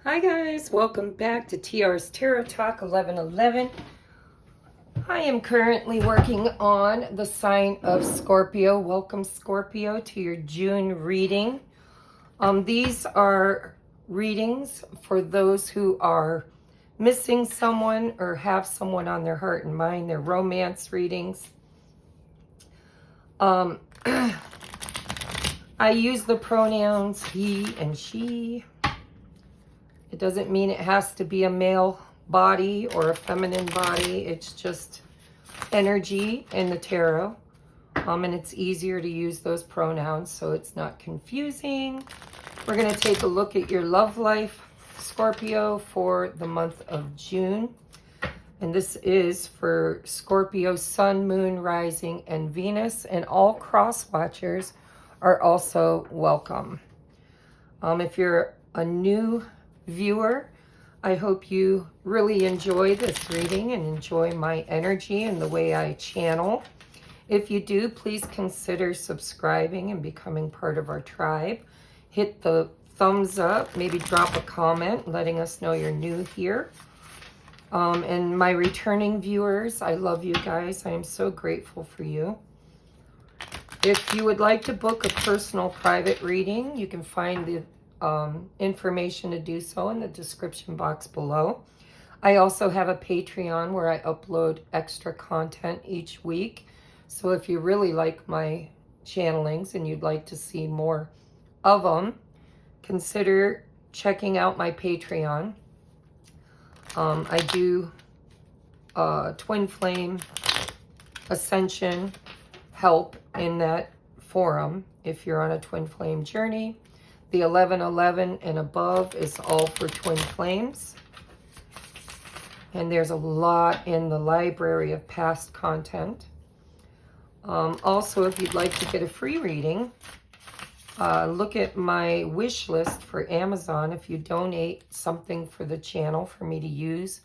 Hi guys, welcome back to TR's Tarot Talk 1111. I am currently working on the sign of Scorpio. Welcome Scorpio to your June reading. These are readings for those who are missing someone or have someone on their heart and mind. They're romance readings. I use the pronouns he and she. It doesn't mean it has to be a male body or a feminine body. It's just energy in the tarot. And it's easier to use those pronouns so it's not confusing. We're going to take a look at your love life, Scorpio, for the month of June. And this is for Scorpio, Sun, Moon, Rising, and Venus. And all cross watchers are also welcome. If you're a new viewer, I hope you really enjoy this reading and enjoy my energy and the way I channel. If you do, please consider subscribing and becoming part of our tribe. Hit the thumbs up, maybe drop a comment letting us know you're new here. And my returning viewers, I love you guys. I am so grateful for you. If you would like to book a personal private reading, you can find the information to do so in the description box below. I also have a Patreon where I upload extra content each week. So if you really like my channelings and you'd like to see more of them, consider checking out my Patreon. I do twin flame, Ascension help in that forum if you're on a twin flame journey. The 1111 and above is all for twin flames. And there's a lot in the library of past content. Also, if you'd like to get a free reading, look at my wish list for Amazon. If you donate something for the channel for me to use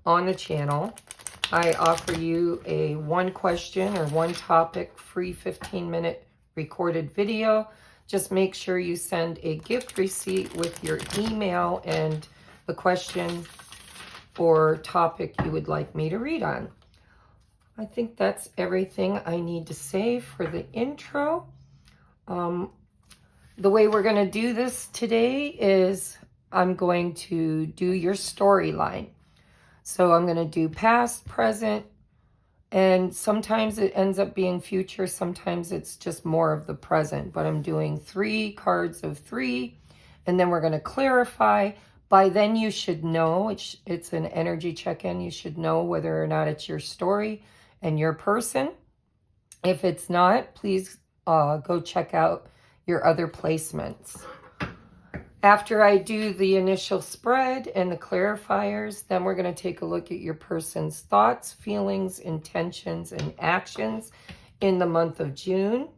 on the channel, I offer you a one question or one topic free 15-minute recorded video. Just make sure you send a gift receipt with your email and the question or topic you would like me to read on. I think that's everything I need to say for the intro. The way we're going to do this today is I'm going to do your storyline. So I'm going to do past, present, and sometimes it ends up being future. Sometimes it's just more of the present. But I'm doing 3 cards of 3. And then we're going to clarify. By then you should know. It's an energy check-in. You should know whether or not it's your story and your person. If it's not, please go check out your other placements. After I do the initial spread and the clarifiers, then we're going to take a look at your person's thoughts, feelings, intentions, and actions in the month of June.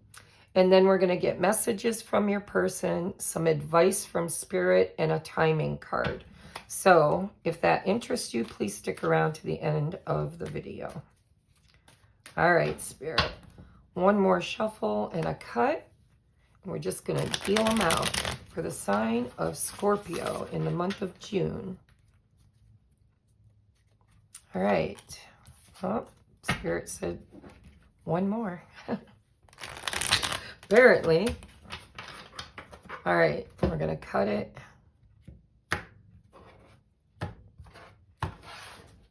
And then we're going to get messages from your person, some advice from Spirit, and a timing card. So if that interests you, please stick around to the end of the video. All right, Spirit. One more shuffle and a cut. We're just going to deal them out for the sign of Scorpio in the month of June. All right. Oh, Spirit said one more. Apparently. All right. We're going to cut it.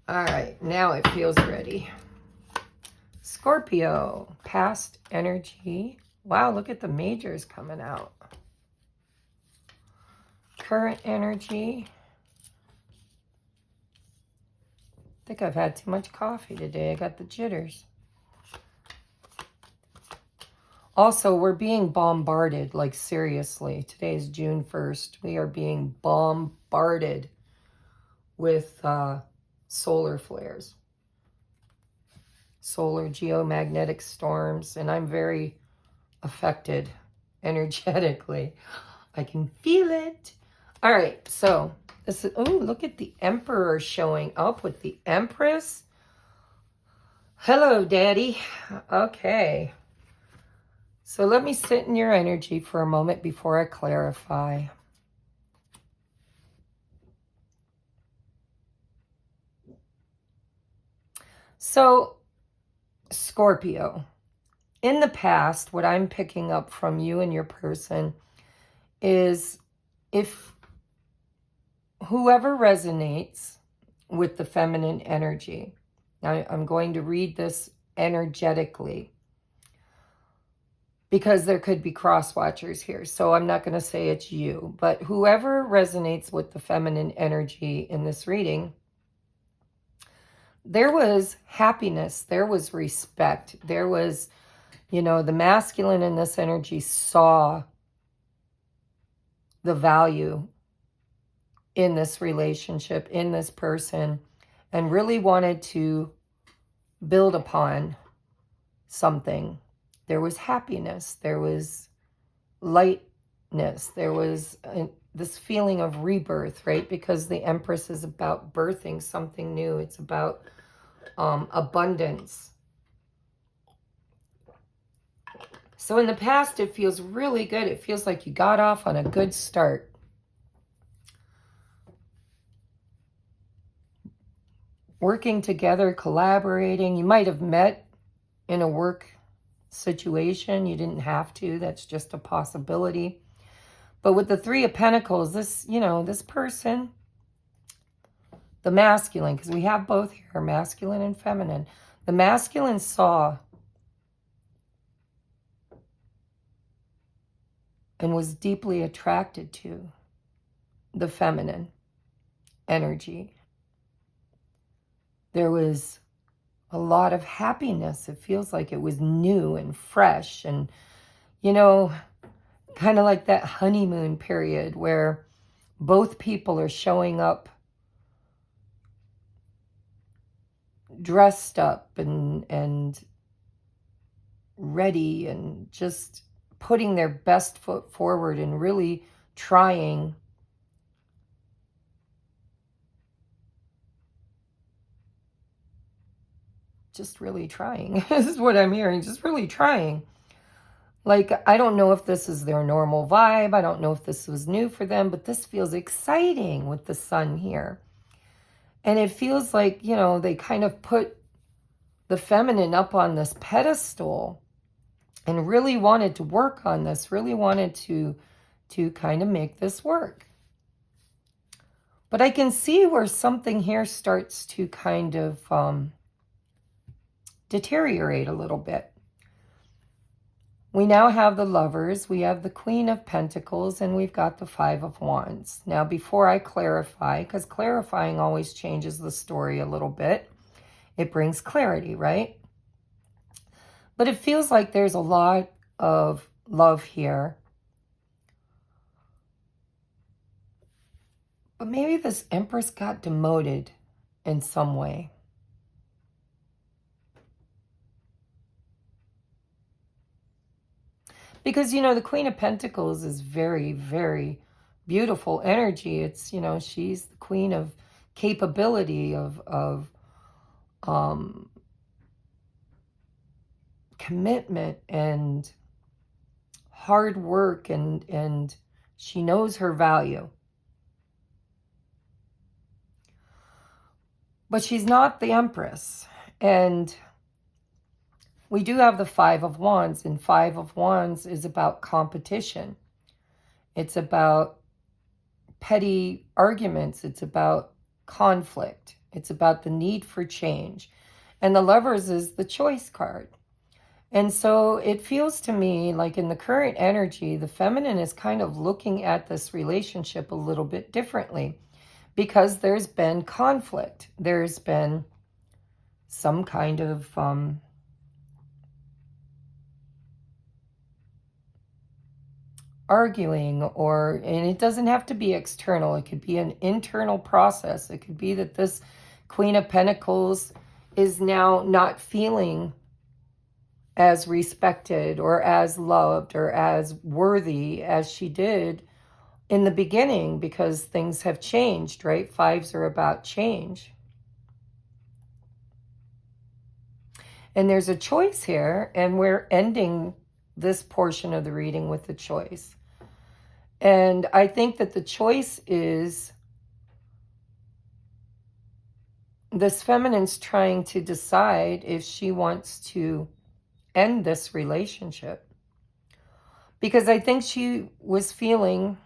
All right. Now it feels ready. Scorpio, past energy. Wow, look at the majors coming out. Current energy. I think I've had too much coffee today. I got the jitters. Also, we're being bombarded, like seriously. Today is June 1st. We are being bombarded with solar flares. Solar geomagnetic storms. And I'm very affected energetically. I can feel it. All right, so this is, oh, look at the Emperor showing up with the Empress. Hello, Daddy. Okay. So let me sit in your energy for a moment before I clarify. So, Scorpio, in the past, what I'm picking up from you and your person is if whoever resonates with the feminine energy, now I'm going to read this energetically because there could be cross watchers here. So I'm not going to say it's you, but whoever resonates with the feminine energy in this reading, there was happiness, there was respect, there was, you know, the masculine in this energy saw the value in this relationship, in this person, and really wanted to build upon something. There was happiness, there was lightness, there was this feeling of rebirth, right? Because the Empress is about birthing something new. It's about abundance. So in the past, it feels really good. It feels like you got off on a good start. Working together, collaborating. You might have met in a work situation. You didn't have to. That's just a possibility. But with the Three of Pentacles, this, you know, this person, the masculine, because we have both here, masculine and feminine. The masculine saw and was deeply attracted to the feminine energy. There was a lot of happiness. It feels like it was new and fresh and, you know, kind of like that honeymoon period where both people are showing up dressed up and ready and just putting their best foot forward and really trying just really trying. This is what I'm hearing, just really trying. Like, I don't know if this is their normal vibe. I don't know if this was new for them, but this feels exciting with the sun here. And it feels like, you know, they kind of put the feminine up on this pedestal and really wanted to work on this, really wanted to kind of make this work. But I can see where something here starts to kind of deteriorate a little bit. We now have the Lovers, we have the Queen of Pentacles, and we've got the Five of Wands. Now, before I clarify, because clarifying always changes the story a little bit, it brings clarity, right? But it feels like there's a lot of love here. But maybe this Empress got demoted in some way. Because, you know, the Queen of Pentacles is very, very beautiful energy. It's, you know, she's the queen of capability, of commitment and hard work, and she knows her value. But she's not the Empress. And we do have the Five of Wands, and Five of Wands is about competition. It's about petty arguments. It's about conflict. It's about the need for change. And the Lovers is the choice card. And so it feels to me like in the current energy, the feminine is kind of looking at this relationship a little bit differently because there's been conflict. There's been some kind of arguing, and it doesn't have to be external. It could be an internal process. It could be that this Queen of Pentacles is now not feeling as respected or as loved or as worthy as she did in the beginning because things have changed, right? Fives are about change. And there's a choice here, and we're ending this portion of the reading with a choice. And I think that the choice is this feminine's trying to decide if she wants to end this relationship. Because I think she was feeling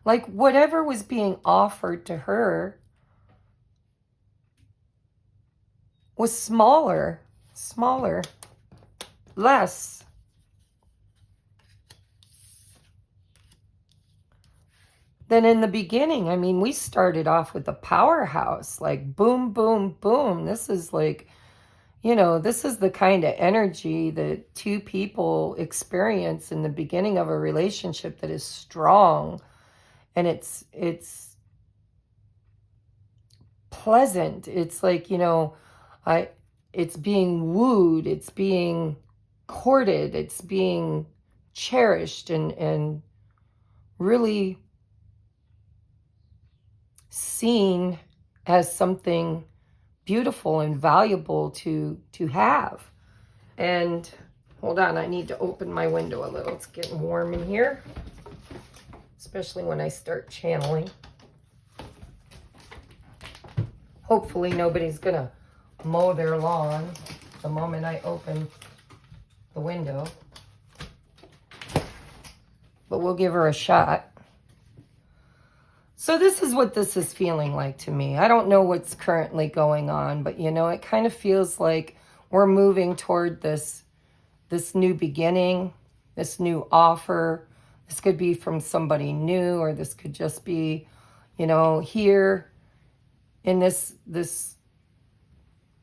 like whatever was being offered to her was smaller, less. Than in the beginning. I mean, we started off with a powerhouse, like boom, boom, boom. This is like, you know, this is the kind of energy that two people experience in the beginning of a relationship that is strong, and it's pleasant. It's like, you know, it's being wooed, it's being courted, it's being cherished and really seen as something beautiful and valuable to have. And hold on, I need to open my window a little. It's getting warm in here, especially when I start channeling. Hopefully nobody's gonna mow their lawn the moment I open the window, but we'll give her a shot. So this is what this is feeling like to me. I don't know what's currently going on, but you know, it kind of feels like we're moving toward this new beginning, this new offer. This could be from somebody new, or this could just be, you know, here in this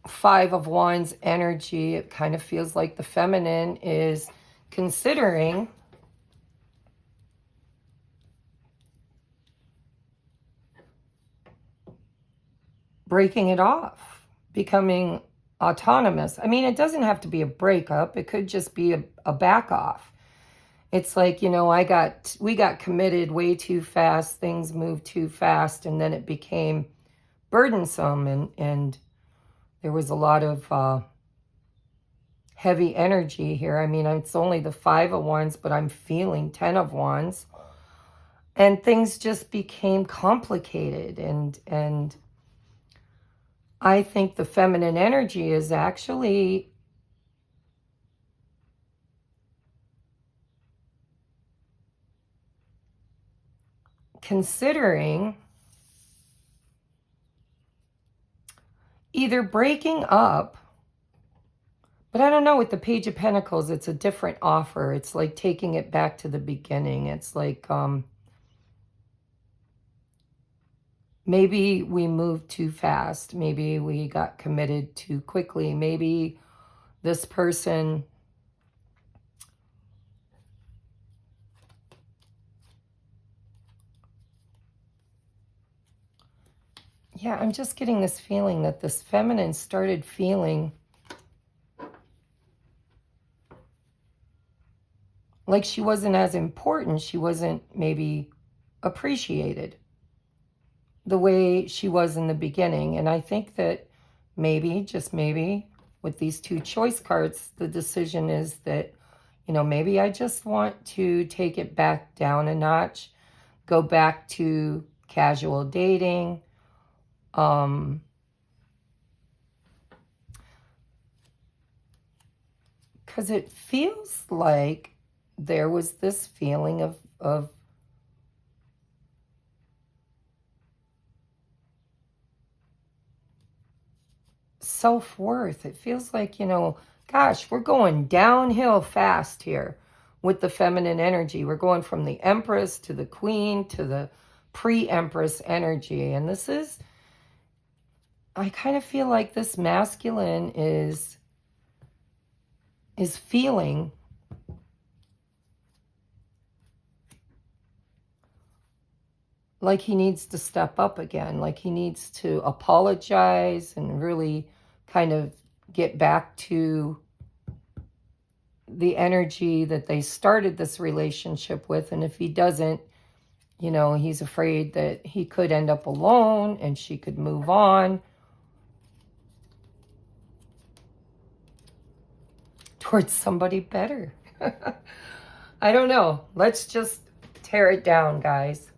Five of Wands energy. It kind of feels like the feminine is considering breaking it off, becoming autonomous. I mean, it doesn't have to be a breakup. It could just be a back off. It's like, you know, we got committed way too fast. Things moved too fast, and then it became burdensome, and there was a lot of heavy energy here. I mean, it's only the Five of Wands, but I'm feeling 10 of Wands, and things just became complicated, and I think the feminine energy is actually considering either breaking up, but I don't know, with the Page of Pentacles, it's a different offer. It's like taking it back to the beginning. It's like, maybe we moved too fast. Maybe we got committed too quickly. Maybe this person yeah, I'm just getting this feeling that this feminine started feeling like she wasn't as important. She wasn't maybe appreciated the way she was in the beginning. And I think that maybe, just maybe, with these two choice cards, the decision is that, you know, maybe I just want to take it back down a notch, go back to casual dating. Because it feels like there was this feeling of self-worth. It feels like, you know, gosh, we're going downhill fast here with the feminine energy. We're going from the Empress to the Queen to the pre-Empress energy. And this is, I kind of feel like this masculine is feeling like he needs to step up again, like he needs to apologize and really kind of get back to the energy that they started this relationship with. And if he doesn't, you know, he's afraid that he could end up alone and she could move on towards somebody better. I don't know. Let's just tear it down, guys.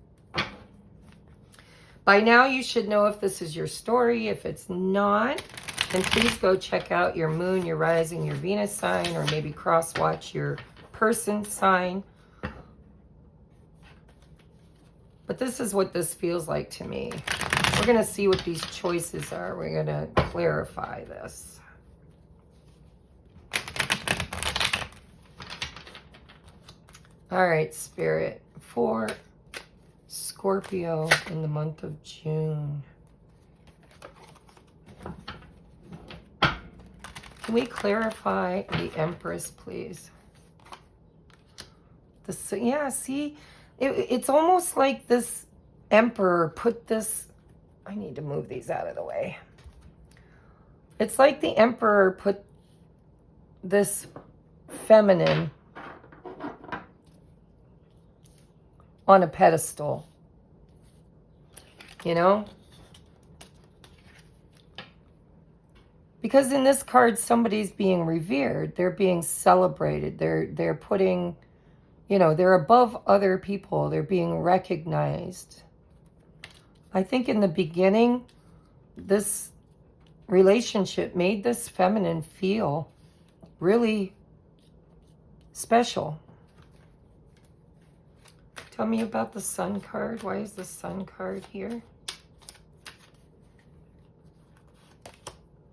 By now, you should know if this is your story. If it's not, then please go check out your moon, your rising, your Venus sign, or maybe cross-watch your person sign. But this is what this feels like to me. We're going to see what these choices are. We're going to clarify this. All right, Spirit, for Scorpio in the month of June. Can we clarify the Empress, please? Yeah, see, it's almost like this Emperor put this... I need to move these out of the way. It's like the Emperor put this feminine on a pedestal. You know? Because in this card, somebody's being revered. They're being celebrated. They're putting, you know, they're above other people. They're being recognized. I think in the beginning, this relationship made this feminine feel really special. Tell me about the Sun card. Why is the Sun card here?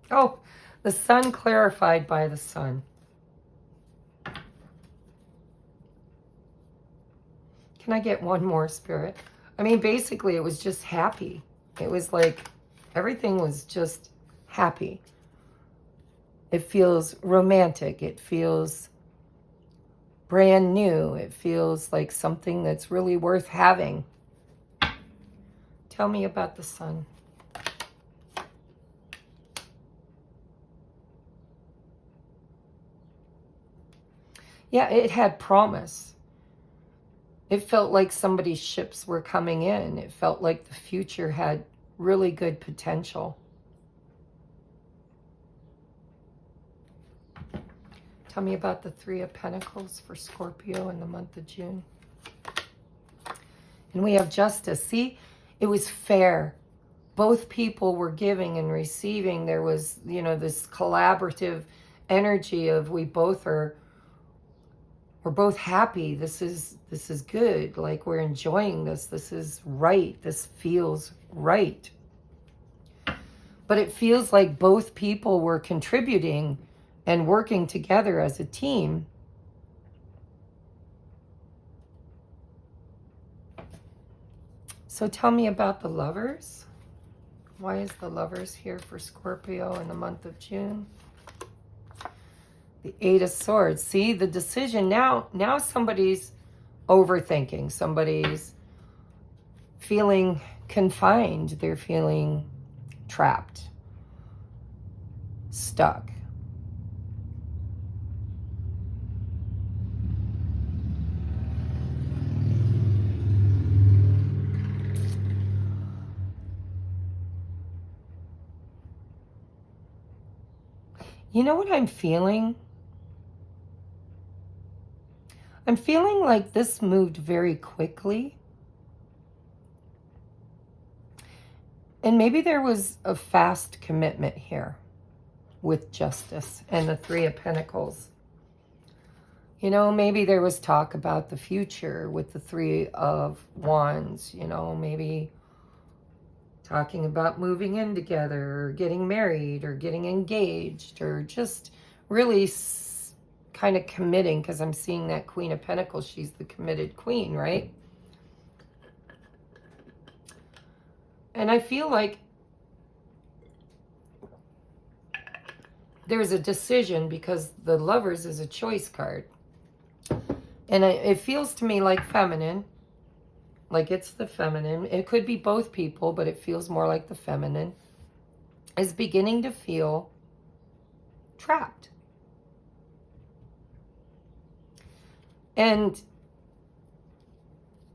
Oh, the Sun clarified by the Sun. Can I get one more, Spirit? I mean, basically, it was just happy. It was like everything was just happy. It feels romantic. It feels brand new. It feels like something that's really worth having. Tell me about the Sun. Yeah, it had promise. It felt like somebody's ships were coming in. It felt like the future had really good potential. Tell me about the Three of Pentacles for Scorpio in the month of June. And we have Justice. See, it was fair. Both people were giving and receiving. There was, you know, this collaborative energy of we're both happy. This is good. Like, we're enjoying this. This is right. This feels right. But it feels like both people were contributing and working together as a team. So tell me about the Lovers. Why is the Lovers here for Scorpio in the month of June? The Eight of Swords. See, the decision now somebody's overthinking. Somebody's feeling confined. They're feeling trapped, stuck. You know what I'm feeling? I'm feeling like this moved very quickly. And maybe there was a fast commitment here with Justice and the Three of Pentacles. You know, maybe there was talk about the future with the Three of Wands. You know, maybe talking about moving in together or getting married or getting engaged or just really kind of committing, because I'm seeing that Queen of Pentacles. She's the committed queen, right? And I feel like there's a decision, because the Lovers is a choice card. And it feels to me like feminine. Like it's the feminine. It could be both people, but it feels more like the feminine is beginning to feel trapped. And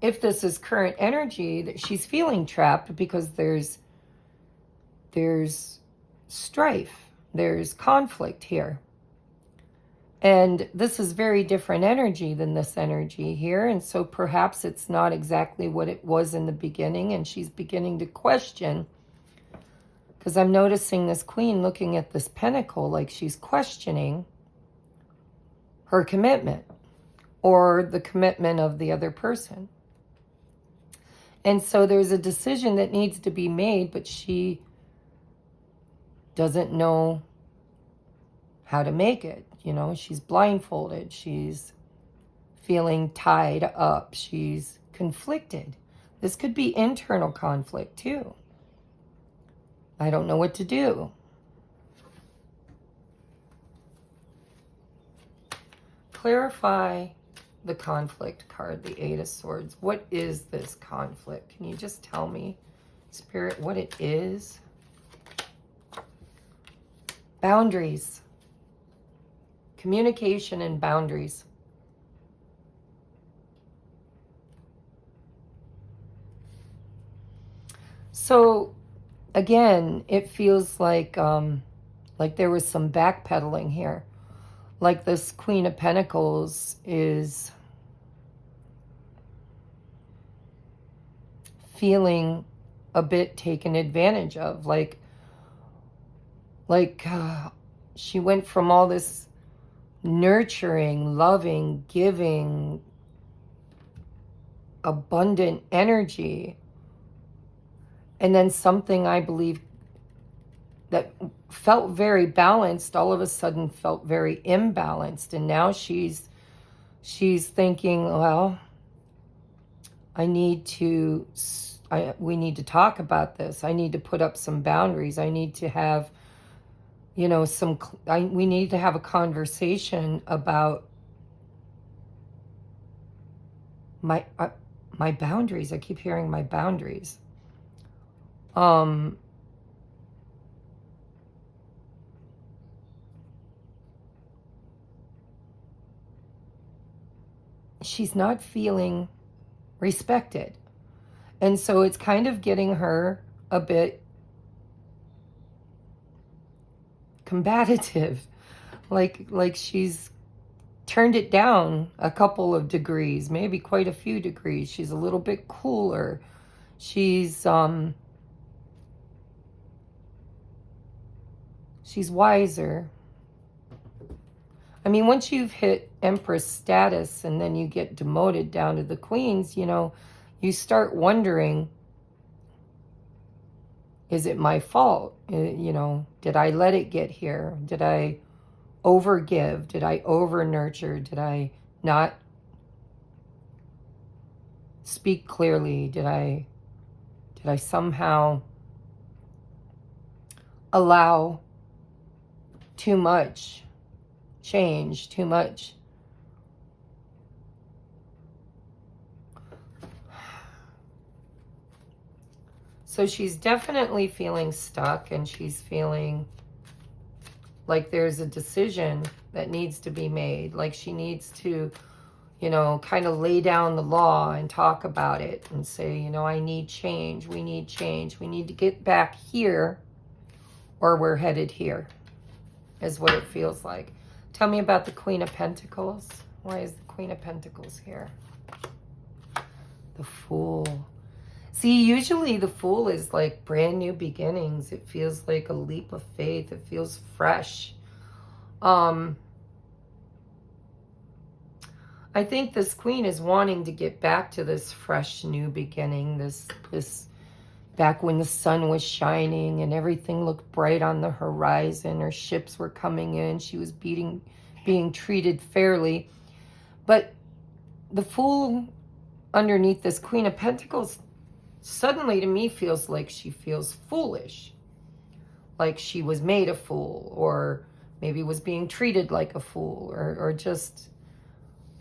if this is current energy, that she's feeling trapped because there's strife, there's conflict here. And this is very different energy than this energy here. And so perhaps it's not exactly what it was in the beginning. And she's beginning to question, because I'm noticing this queen looking at this pentacle like she's questioning her commitment or the commitment of the other person. And so there's a decision that needs to be made, but she doesn't know how to make it. You know, she's blindfolded. She's feeling tied up. She's conflicted. This could be internal conflict too. I don't know what to do. Clarify the conflict card, the Eight of Swords. What is this conflict? Can you just tell me, Spirit, what it is? Boundaries. Communication and boundaries. So, again, it feels like there was some backpedaling here. Like this Queen of Pentacles is feeling a bit taken advantage of. Like she went from all this nurturing, loving, giving, abundant energy, and then something I believe that felt very balanced all of a sudden felt very imbalanced. And now she's thinking, well, we need to talk about this. I need to put up some boundaries. I need to have, you know, we need to have a conversation about my boundaries. I keep hearing my boundaries. She's not feeling respected. And so it's kind of getting her a bit combative. Like she's turned it down a couple of degrees, maybe quite a few degrees. She's a little bit cooler. She's wiser. I mean, once you've hit Empress status and then you get demoted down to the Queens, you know, you start wondering, is it my fault? You know, did I let it get here? Did I overgive? Did I over-nurture? Did I not speak clearly? Did I somehow allow too much change, too much? So she's definitely feeling stuck, and she's feeling like there's a decision that needs to be made. Like she needs to, you know, kind of lay down the law and talk about it and say, you know, I need change. We need change. We need to get back here, or we're headed here, is what it feels like. Tell me about the Queen of Pentacles. Why is the Queen of Pentacles here? The Fool. See, usually the Fool is like brand new beginnings. It feels like a leap of faith. It feels fresh. I think this Queen is wanting to get back to this fresh new beginning. This back when the sun was shining and everything looked bright on the horizon. Her ships were coming in. She was being treated fairly. But the Fool underneath this Queen of Pentacles suddenly to me feels like she feels foolish. Like she was made a fool, or maybe was being treated like a fool, or just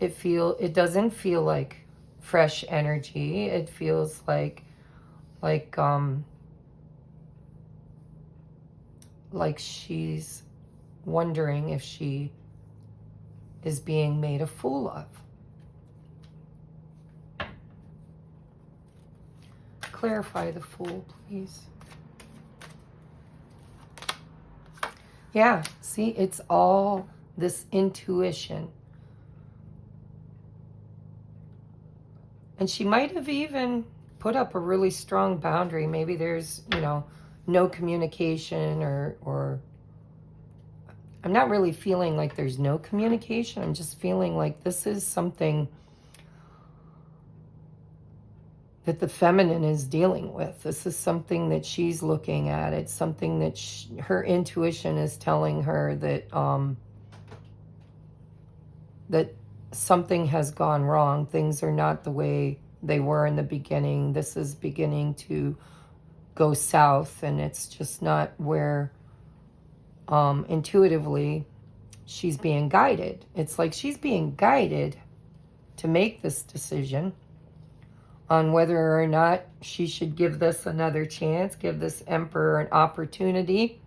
it doesn't feel like fresh energy. It feels like she's wondering if she is being made a fool of. Clarify the Fool, please. Yeah, see, it's all this intuition. And she might have even put up a really strong boundary. Maybe there's, you know, no communication, or I'm not really feeling like there's no communication. I'm just feeling like this is something that the feminine is dealing with. This is something that she's looking at. It's something that her intuition is telling her that that something has gone wrong. Things are not the way they were in the beginning. This is beginning to go south, and it's just not where intuitively she's being guided. It's like she's being guided to make this decision on whether or not she should give this another chance, give this emperor an opportunity,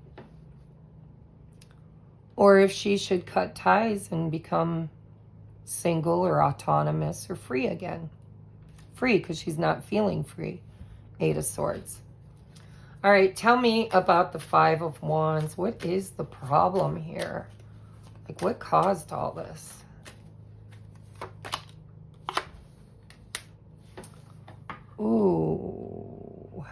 or if she should cut ties and become single or autonomous or free again. Free, because she's not feeling free. Eight of Swords. All right, tell me about the Five of Wands. What is the problem here? Like, what caused all this? Ooh.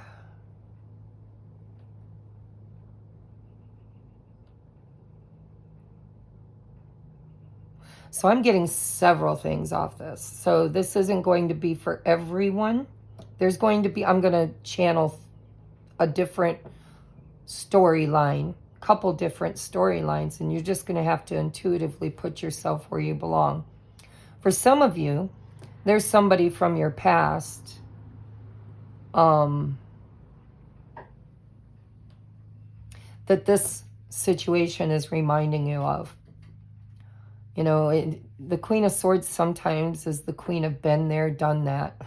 So I'm getting several things off this. So this isn't going to be for everyone. There's going to be, I'm going to channel a different storyline, couple different storylines, and you're just going to have to intuitively put yourself where you belong. For some of you, there's somebody from your past that this situation is reminding you of. You know, the Queen of Swords sometimes is the queen of been there, done that.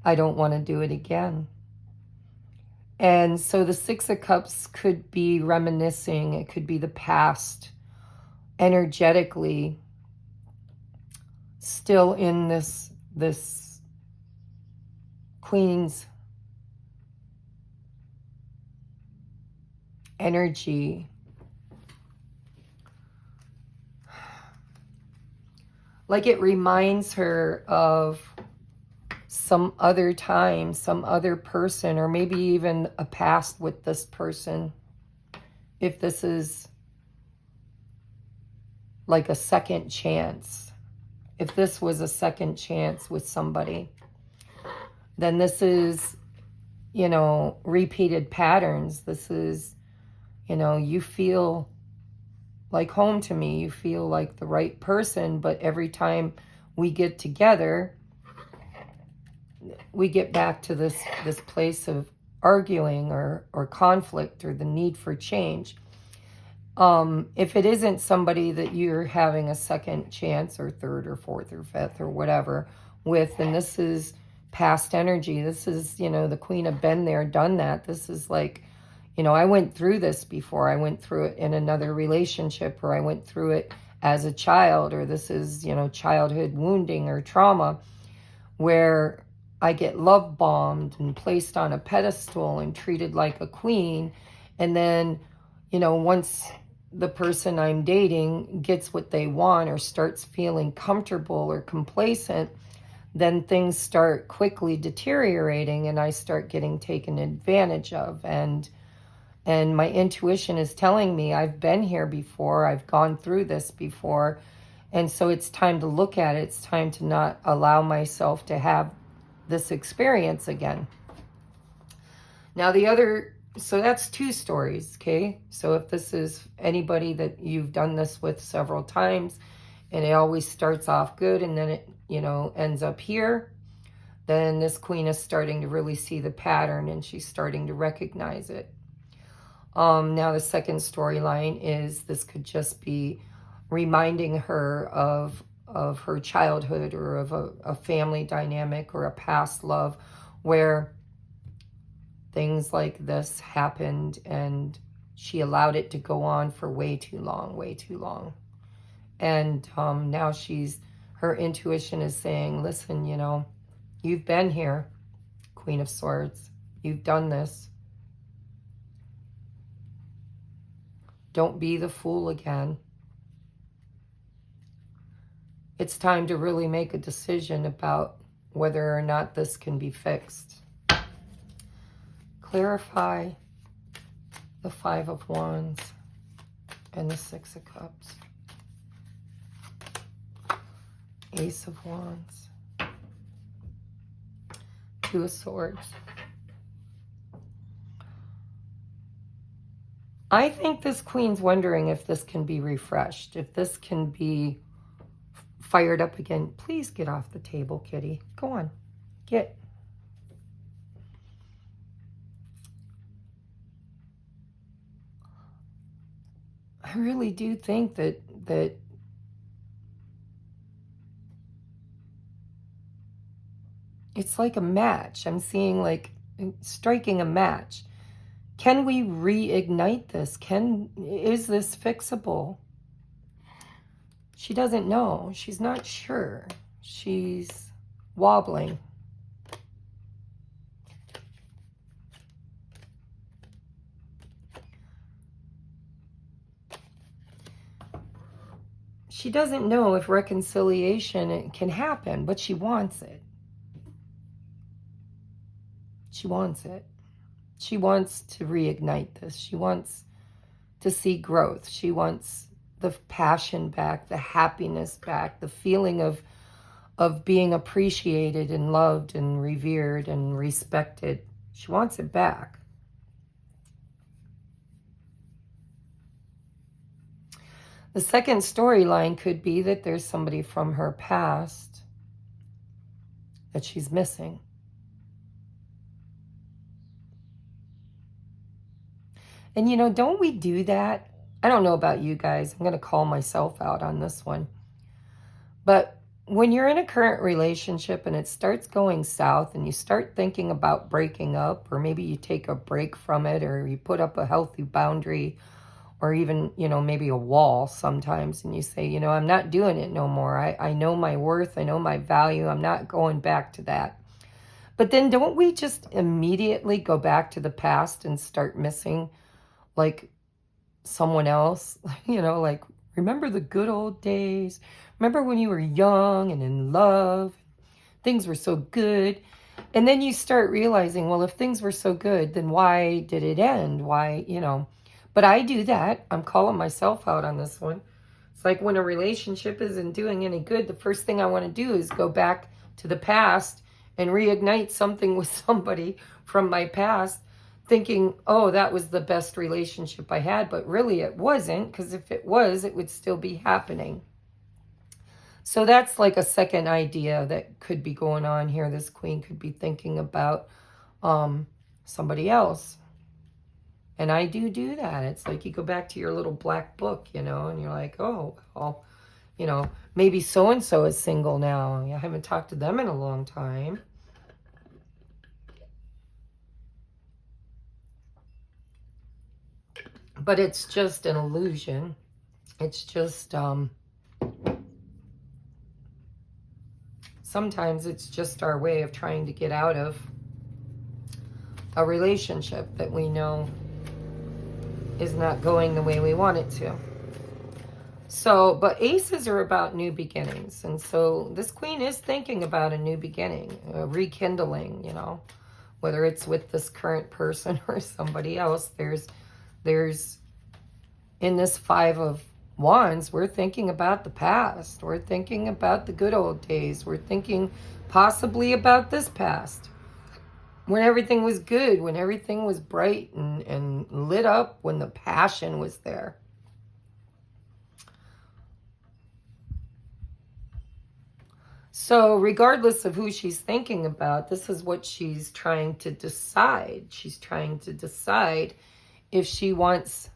I don't want to do it again. And so the Six of Cups could be reminiscing. It could be the past, energetically still in this Queen's energy. Like it reminds her of some other time, some other person, or maybe even a past with this person. If this is like a second chance, if this was a second chance with somebody, then this is, you know, repeated patterns. This is, you know, you feel like home to me. You feel like the right person, but every time we get together, we get back to this place of arguing or conflict or the need for change. If it isn't somebody that you're having a second chance or third or fourth or fifth or whatever with, and this is past energy. This is, you know, the Queen of been there, done that. This is like, you know, I went through this before. I went through it in another relationship, or I went through it as a child, or this is, you know, childhood wounding or trauma where I get love bombed and placed on a pedestal and treated like a queen. And then, you know, once the person I'm dating gets what they want or starts feeling comfortable or complacent, then things start quickly deteriorating and I start getting taken advantage of. And my intuition is telling me I've been here before, I've gone through this before. And so it's time to look at it. It's time to not allow myself to have this experience again. Now the other, so that's two stories, okay? So if this is anybody that you've done this with several times and it always starts off good and then it, you know, ends up here, then this queen is starting to really see the pattern and she's starting to recognize it. Now the second storyline is this could just be reminding her of her childhood or of a family dynamic or a past love where things like this happened and she allowed it to go on for way too long, way too long. And now her intuition is saying, listen, you know, you've been here, Queen of Swords. You've done this. Don't be the fool again. it's time to really make a decision about whether or not this can be fixed. Clarify the Five of Wands and the Six of Cups. Ace of Wands. Two of Swords. I think this Queen's wondering if this can be refreshed, if this can be fired up again. Please get off the table, kitty. Go on. Get. I really do think that it's like a match. I'm seeing like striking a match. Can we reignite this? Is this fixable? She doesn't know. She's not sure. She's wobbling. She doesn't know if reconciliation can happen, but she wants it. She wants it. She wants to reignite this. She wants to see growth. She wants the passion back, the happiness back, the feeling of being appreciated and loved and revered and respected. She wants it back. The second storyline could be that there's somebody from her past that she's missing. And you know, don't we do that? I don't know about you guys. I'm going to call myself out on this one. But when you're in a current relationship and it starts going south and you start thinking about breaking up, or maybe you take a break from it, or you put up a healthy boundary, or even, you know, maybe a wall sometimes, and you say, you know, I'm not doing it no more. I know my worth. I know my value. I'm not going back to that. But then don't we just immediately go back to the past and start missing like someone else? You know, like, remember the good old days? Remember when you were young and in love? Things were so good. And then you start realizing, well, if things were so good, then why did it end? Why, you know? But I do that. I'm calling myself out on this one. It's like when a relationship isn't doing any good, the first thing I want to do is go back to the past and reignite something with somebody from my past, thinking, oh, that was the best relationship I had. But really it wasn't, because if it was, it would still be happening. So that's like a second idea that could be going on here. This Queen could be thinking about somebody else. And I do that. It's like you go back to your little black book, you know, and you're like, oh, well, you know, maybe so-and-so is single now. I haven't talked to them in a long time. But it's just an illusion. It's just, sometimes it's just our way of trying to get out of a relationship that we know is not going the way we want it to. So, but aces are about new beginnings. And so this Queen is thinking about a new beginning, a rekindling, you know, whether it's with this current person or somebody else. There's in this Five of Wands, we're thinking about the past. We're thinking about the good old days. We're thinking possibly about this past, when everything was good, when everything was bright and lit up, when the passion was there. So regardless of who she's thinking about, this is what she's trying to decide. She's trying to decide if she wants...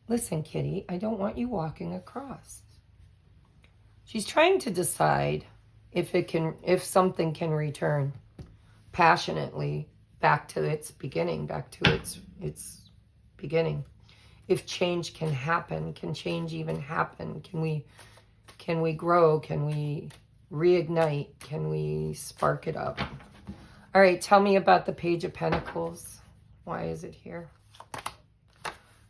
Listen, kitty, I don't want you walking across. She's trying to decide if something can return passionately back to its beginning, back to its beginning. If change can happen, can change even happen? Can we grow? Can we reignite? Can we spark it up? All right, tell me about the Page of Pentacles. Why is it here?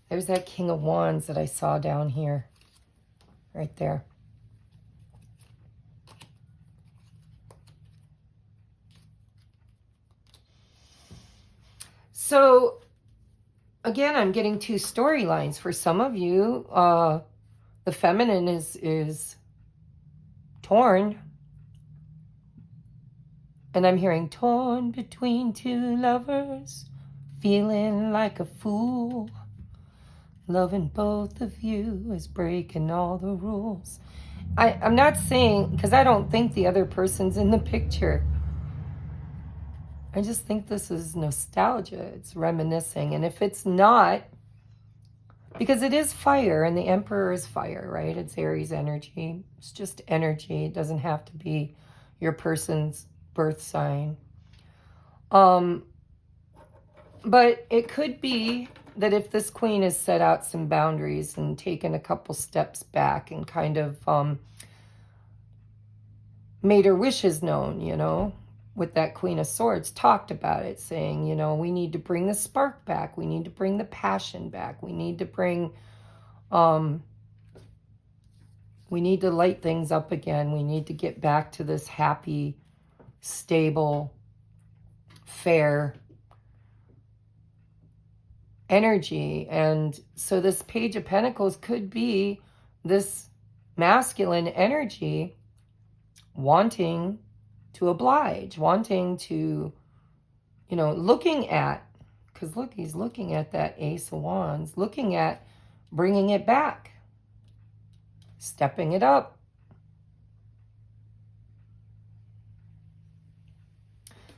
There's that King of Wands that I saw down here. Right there. So, again, I'm getting two storylines. For some of you, the feminine is torn. And I'm hearing torn between two lovers, feeling like a fool. Loving both of you is breaking all the rules. I'm not saying, because I don't think the other person's in the picture. I just think this is nostalgia. It's reminiscing. And if it's not, because it is fire, and the Emperor is fire, right? It's Aries energy. It's just energy. It doesn't have to be your person's birth sign. But it could be that if this queen has set out some boundaries and taken a couple steps back and kind of made her wishes known, you know, with that Queen of Swords, talked about it, saying, you know, we need to bring the spark back. We need to bring the passion back. We need to bring, we need to light things up again. We need to get back to this happy, stable, fair energy. And so this Page of Pentacles could be this masculine energy wanting to oblige, wanting to, you know, looking at, because look, he's looking at that Ace of Wands, looking at bringing it back, stepping it up.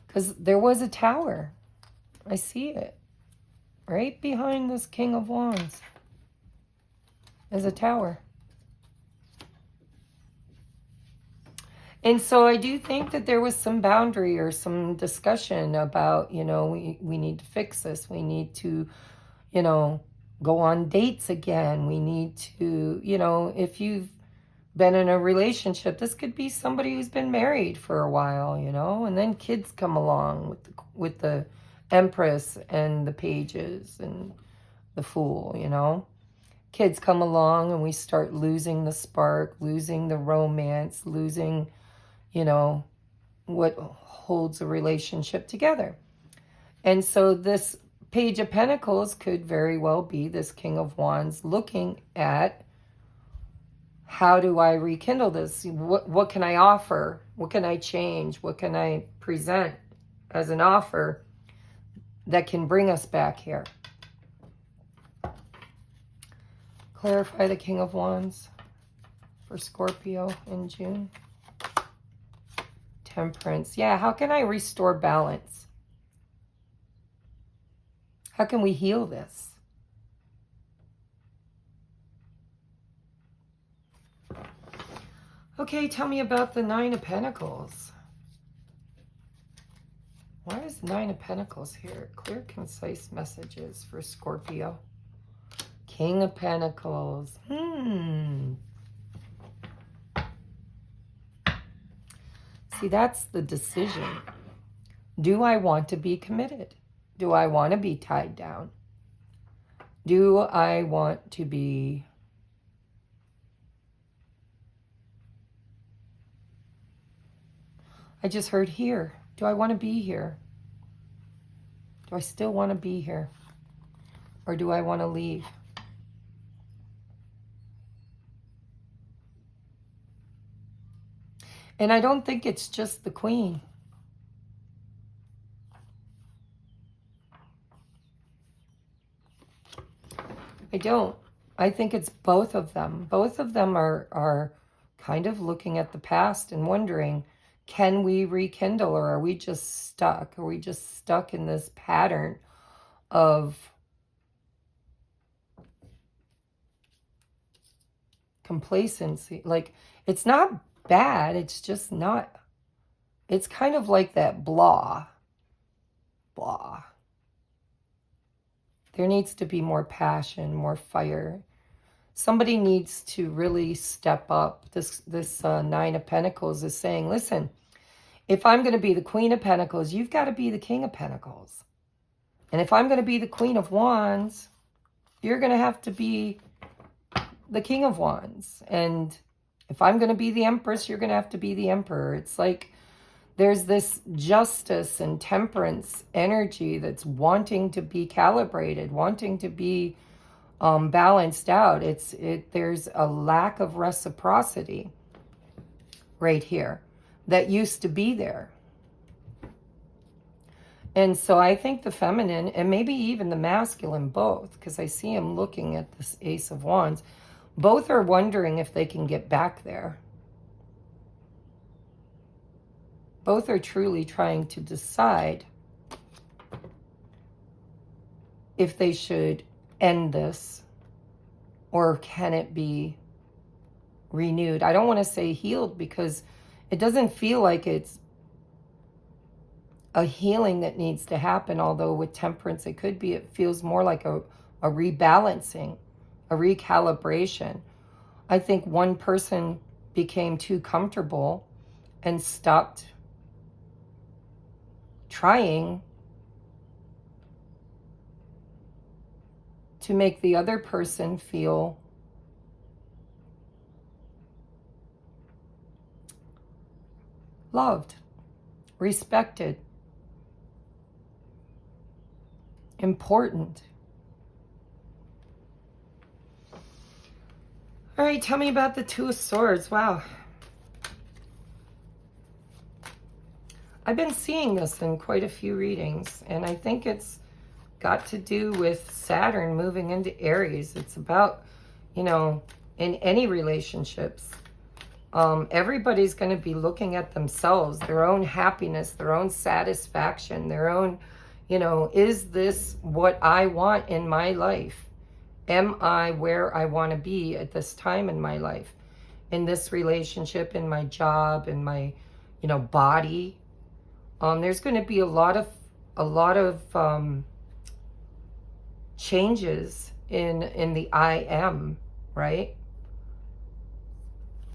Because there was a tower. I see it. Right behind this King of Wands is a tower. And so I do think that there was some boundary or some discussion about, you know, we need to fix this. We need to, you know, go on dates again. We need to, you know, if you've been in a relationship, this could be somebody who's been married for a while, you know, and then kids come along with the Empress and the Pages and the Fool, you know. Kids come along and we start losing the spark, losing the romance, losing, you know, what holds a relationship together. And so this Page of Pentacles could very well be this King of Wands looking at, how do I rekindle this? What can I offer? What can I change? What can I present as an offer that can bring us back here? Clarify the King of Wands for Scorpio in June. Temperance. Yeah, how can I restore balance? How can we heal this? Okay, tell me about the Nine of Pentacles. Why is the Nine of Pentacles here? Clear, concise messages for Scorpio. King of Pentacles. See, that's the decision. Do I want to be committed? Do I want to be tied down? Do I want to be... I just heard here. Do I want to be here? Do I still want to be here? Or do I want to leave? And I don't think it's just the Queen. I don't. I think it's both of them. Both of them are kind of looking at the past and wondering, can we rekindle, or are we just stuck? Are we just stuck in this pattern of complacency? Like, it's not bad, it's just not, it's kind of like that blah. There needs to be more passion, more fire. Somebody needs to really step up. This Nine of Pentacles is saying, listen, if I'm going to be the Queen of Pentacles, you've got to be the King of Pentacles. And if I'm going to be the Queen of Wands, you're going to have to be the King of Wands. And if I'm going to be the Empress, you're going to have to be the Emperor. It's like There's this justice and temperance energy that's wanting to be calibrated, wanting to be balanced out. There's a lack of reciprocity right here that used to be there. And so I think the feminine, and maybe even the masculine, both, because I see him looking at this Ace of Wands, both are wondering if they can get back there. Both are truly trying to decide if they should end this or can it be renewed. I don't want to say healed because it doesn't feel like it's a healing that needs to happen, although with temperance it could be. It feels more like a rebalancing, a recalibration. I think one person became too comfortable and stopped trying to make the other person feel loved, respected, important. All right, tell me about the Two of Swords. Wow. I've been seeing this in quite a few readings, and I think it's got to do with Saturn moving into Aries. It's about, you know, in any relationships, everybody's going to be looking at themselves, their own happiness, their own satisfaction, their own, you know, is this what I want in my life? Am I where I want to be at this time in my life? In this relationship, in my job, in my, you know, body. There's going to be a lot of changes in the I am, right?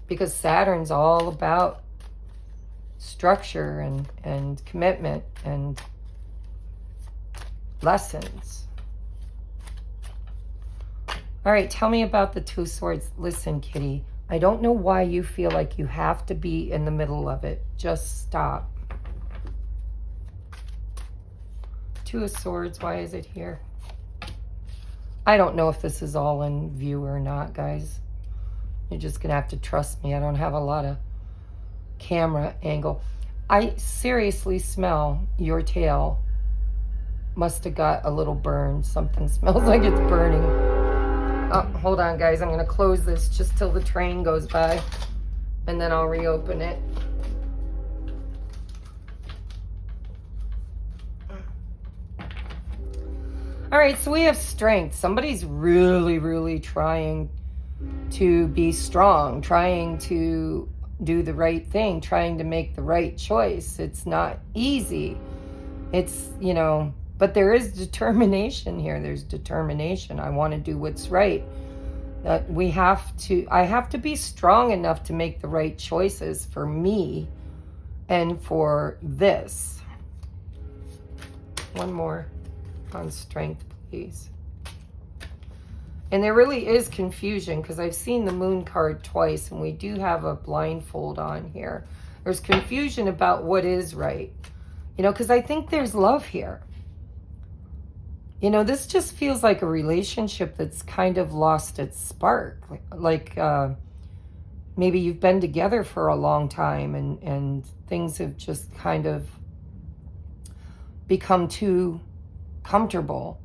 Because Saturn's all about structure and commitment and lessons. All right, tell me about the Two of Swords. Listen, Kitty, I don't know why you feel like you have to be in the middle of it. Just stop. Two of Swords, why is it here? I don't know if this is all in view or not, guys. You're just going to have to trust me. I don't have a lot of camera angle. I seriously smell your tail must have got a little burn. Something smells like it's burning. Oh, hold on, guys. I'm going to close this just till the train goes by, and then I'll reopen it. All right, so we have strength. Somebody's really, really trying to be strong, trying to do the right thing, trying to make the right choice. It's not easy. It's, you know, but there is determination here. There's determination. I want to do what's right. I have to be strong enough to make the right choices for me and for this. One more on strength, please. And there really is confusion because I've seen the moon card twice and we do have a blindfold on here. There's confusion about what is right. You know, because I think there's love here. You know, this just feels like a relationship that's kind of lost its spark. Like maybe you've been together for a long time and things have just kind of become too comfortable.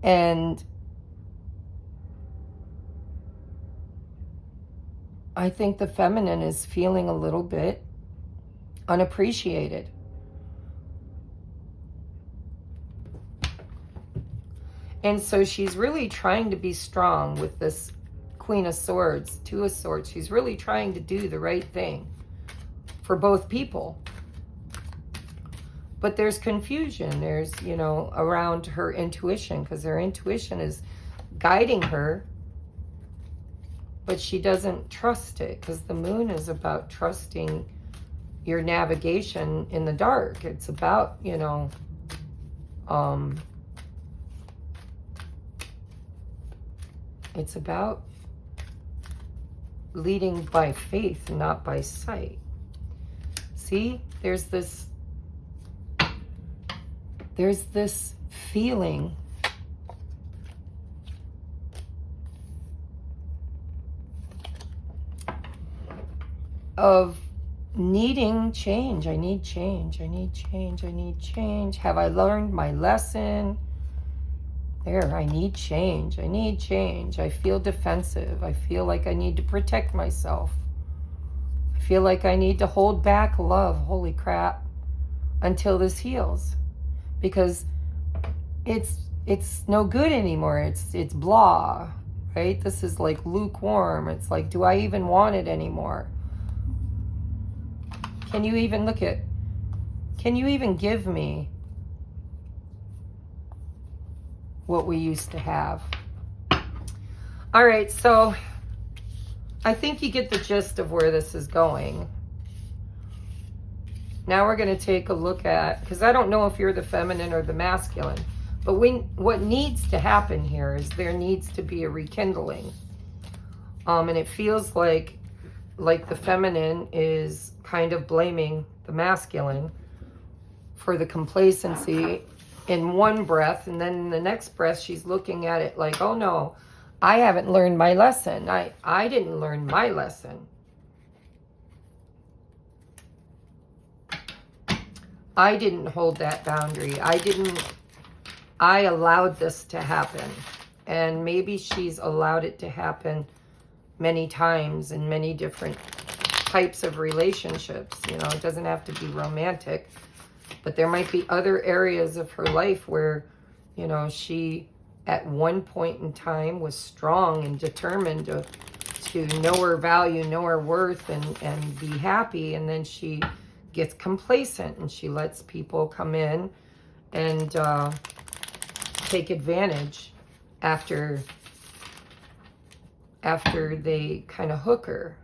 And I think the feminine is feeling a little bit unappreciated. And so she's really trying to be strong with this Queen of Swords, Two of Swords. She's really trying to do the right thing for both people. But there's confusion. There's, you know, around her intuition, because her intuition is guiding her, but she doesn't trust it, because the moon is about trusting your navigation in the dark. It's about, you know, it's about leading by faith, not by sight. See, there's this feeling of needing change. I need change. I need change. I need change. Have I learned my lesson? There, I need change. I need change. I feel defensive. I feel like I need to protect myself. I feel like I need to hold back love. Holy crap. Until this heals. Because it's no good anymore. It's blah. Right? This is like lukewarm. It's like, do I even want it anymore? Can you even can you even give me what we used to have? All right, so I think you get the gist of where this is going. Now we're going to take a look at, because I don't know if you're the feminine or the masculine, but what needs to happen here is there needs to be a rekindling. And it feels like the feminine is kind of blaming the masculine for the complacency in one breath, and then in the next breath she's looking at it like, oh no, I haven't learned my lesson. I didn't learn my lesson. I didn't hold that boundary. I allowed this to happen. And maybe she's allowed it to happen many times in many different types of relationships. You know, it doesn't have to be romantic, but there might be other areas of her life where, you know, she at one point in time was strong and determined to know her value, know her worth, and be happy. And then she gets complacent and she lets people come in and take advantage after they kind of hook her.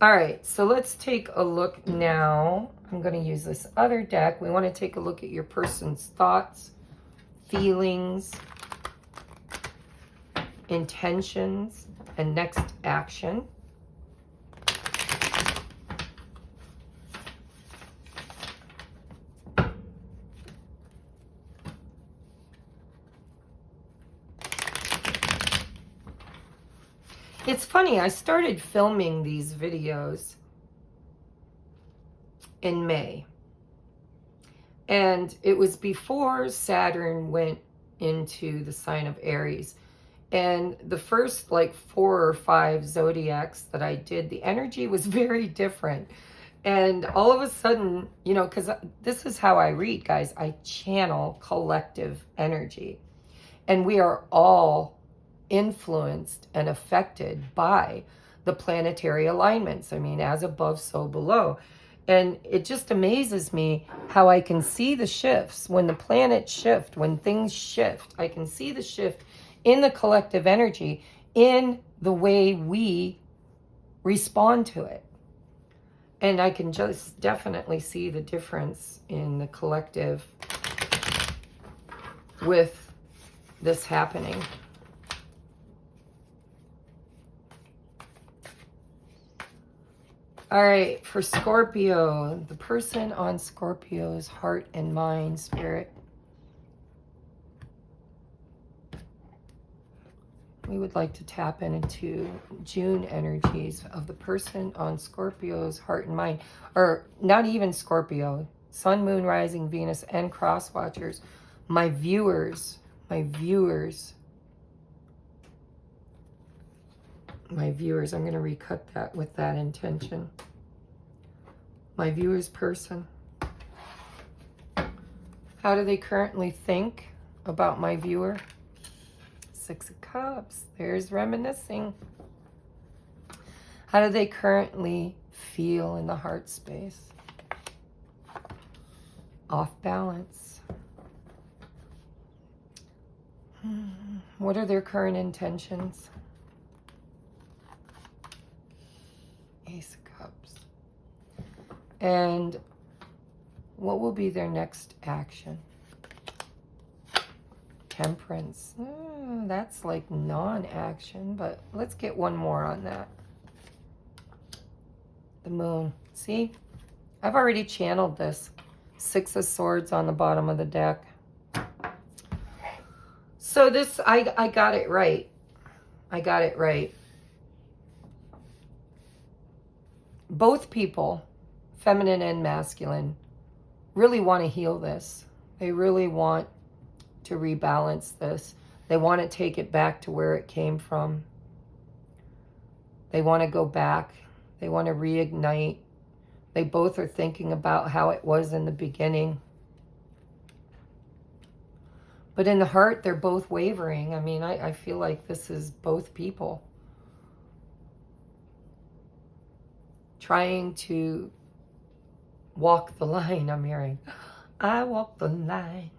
All right, so let's take a look now. I'm going to use this other deck. We want to take a look at your person's thoughts, feelings, intentions, and next action. It's funny, I started filming these videos in May. And it was before Saturn went into the sign of Aries. And the first like 4 or 5 zodiacs that I did, the energy was very different. And all of a sudden, you know, because this is how I read, guys. I channel collective energy. And we are all influenced and affected by the planetary alignments. I mean, as above, so below. And it just amazes me how I can see the shifts. When the planets shift, when things shift, I can see the shift in the collective energy, in the way we respond to it. And I can just definitely see the difference in the collective with this happening. All right, for Scorpio, the person on Scorpio's heart and mind, spirit. We would like to tap into June energies of the person on Scorpio's heart and mind. Or not even Scorpio. Sun, Moon, Rising, Venus, and Cross Watchers. My viewers. I'm going to recut that with that intention. My viewer's person. How do they currently think about my viewer? 6 of Cups. There's reminiscing. How do they currently feel in the heart space? Off balance. What are their current intentions? Ace of Cups. And what will be their next action? Temperance. That's like non-action, but let's get one more on that. The Moon. See? I've already channeled this. 6 of Swords on the bottom of the deck. So this, I got it right. I got it right. Both people, feminine and masculine, really want to heal this. They really want to rebalance this. They want to take it back to where it came from. They want to go back. They want to reignite. They both are thinking about how it was in the beginning. But in the heart, they're both wavering. I mean, I feel like this is both people trying to walk the line. I'm hearing, I walk the line.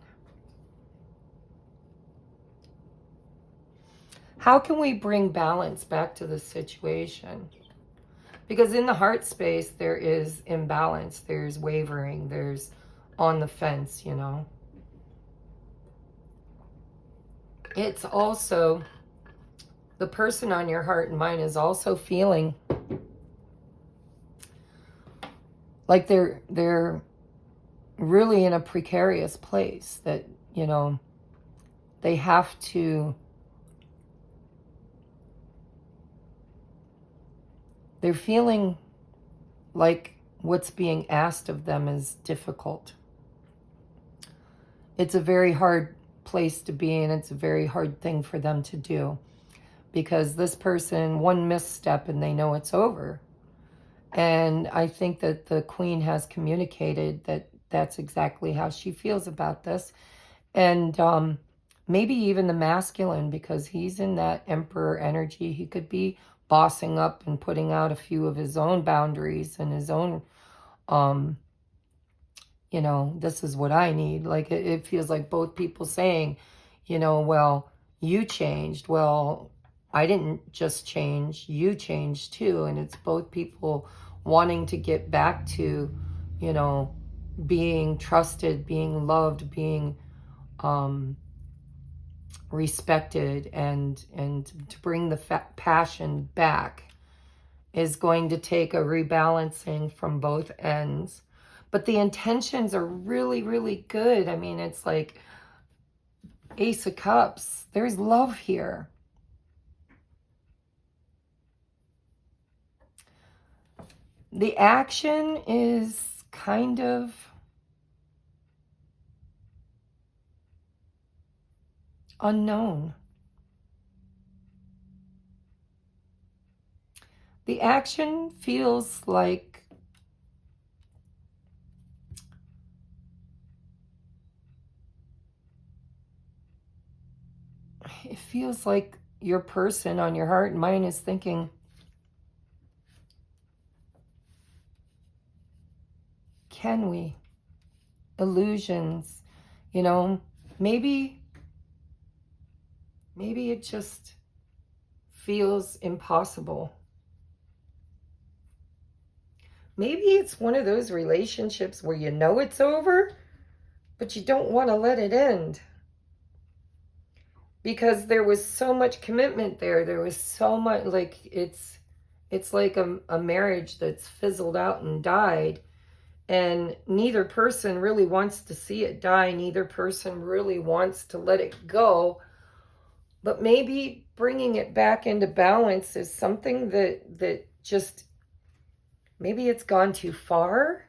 How can we bring balance back to the situation? Because in the heart space, there is imbalance. There's wavering. There's on the fence, you know. It's also, the person on your heart and mind is also feeling like they're really in a precarious place, that, you know, they have to, they're feeling like what's being asked of them is difficult. It's a very hard place to be, and it's a very hard thing for them to do, because this person, one misstep and they know it's over. And I think that the Queen has communicated that that's exactly how she feels about this. And maybe even the masculine, because he's in that Emperor energy. He could be bossing up and putting out a few of his own boundaries and his own, you know, this is what I need. Like, it feels like both people saying, you know, well, you changed. Well, I didn't just change, you changed too. And it's both people wanting to get back to, you know, being trusted, being loved, being respected, and to bring the passion back is going to take a rebalancing from both ends. But the intentions are really, really good. I mean, it's like Ace of Cups. There's love here. The action is kind of unknown. The action feels like your person on your heart and mind is thinking, can we? Illusions, you know, maybe it just feels impossible. Maybe it's one of those relationships where you know it's over, but you don't want to let it end. Because there was so much commitment there. There was so much, like, it's like a marriage that's fizzled out and died. And neither person really wants to see it die. Neither person really wants to let it go. But maybe bringing it back into balance is something that just, maybe it's gone too far.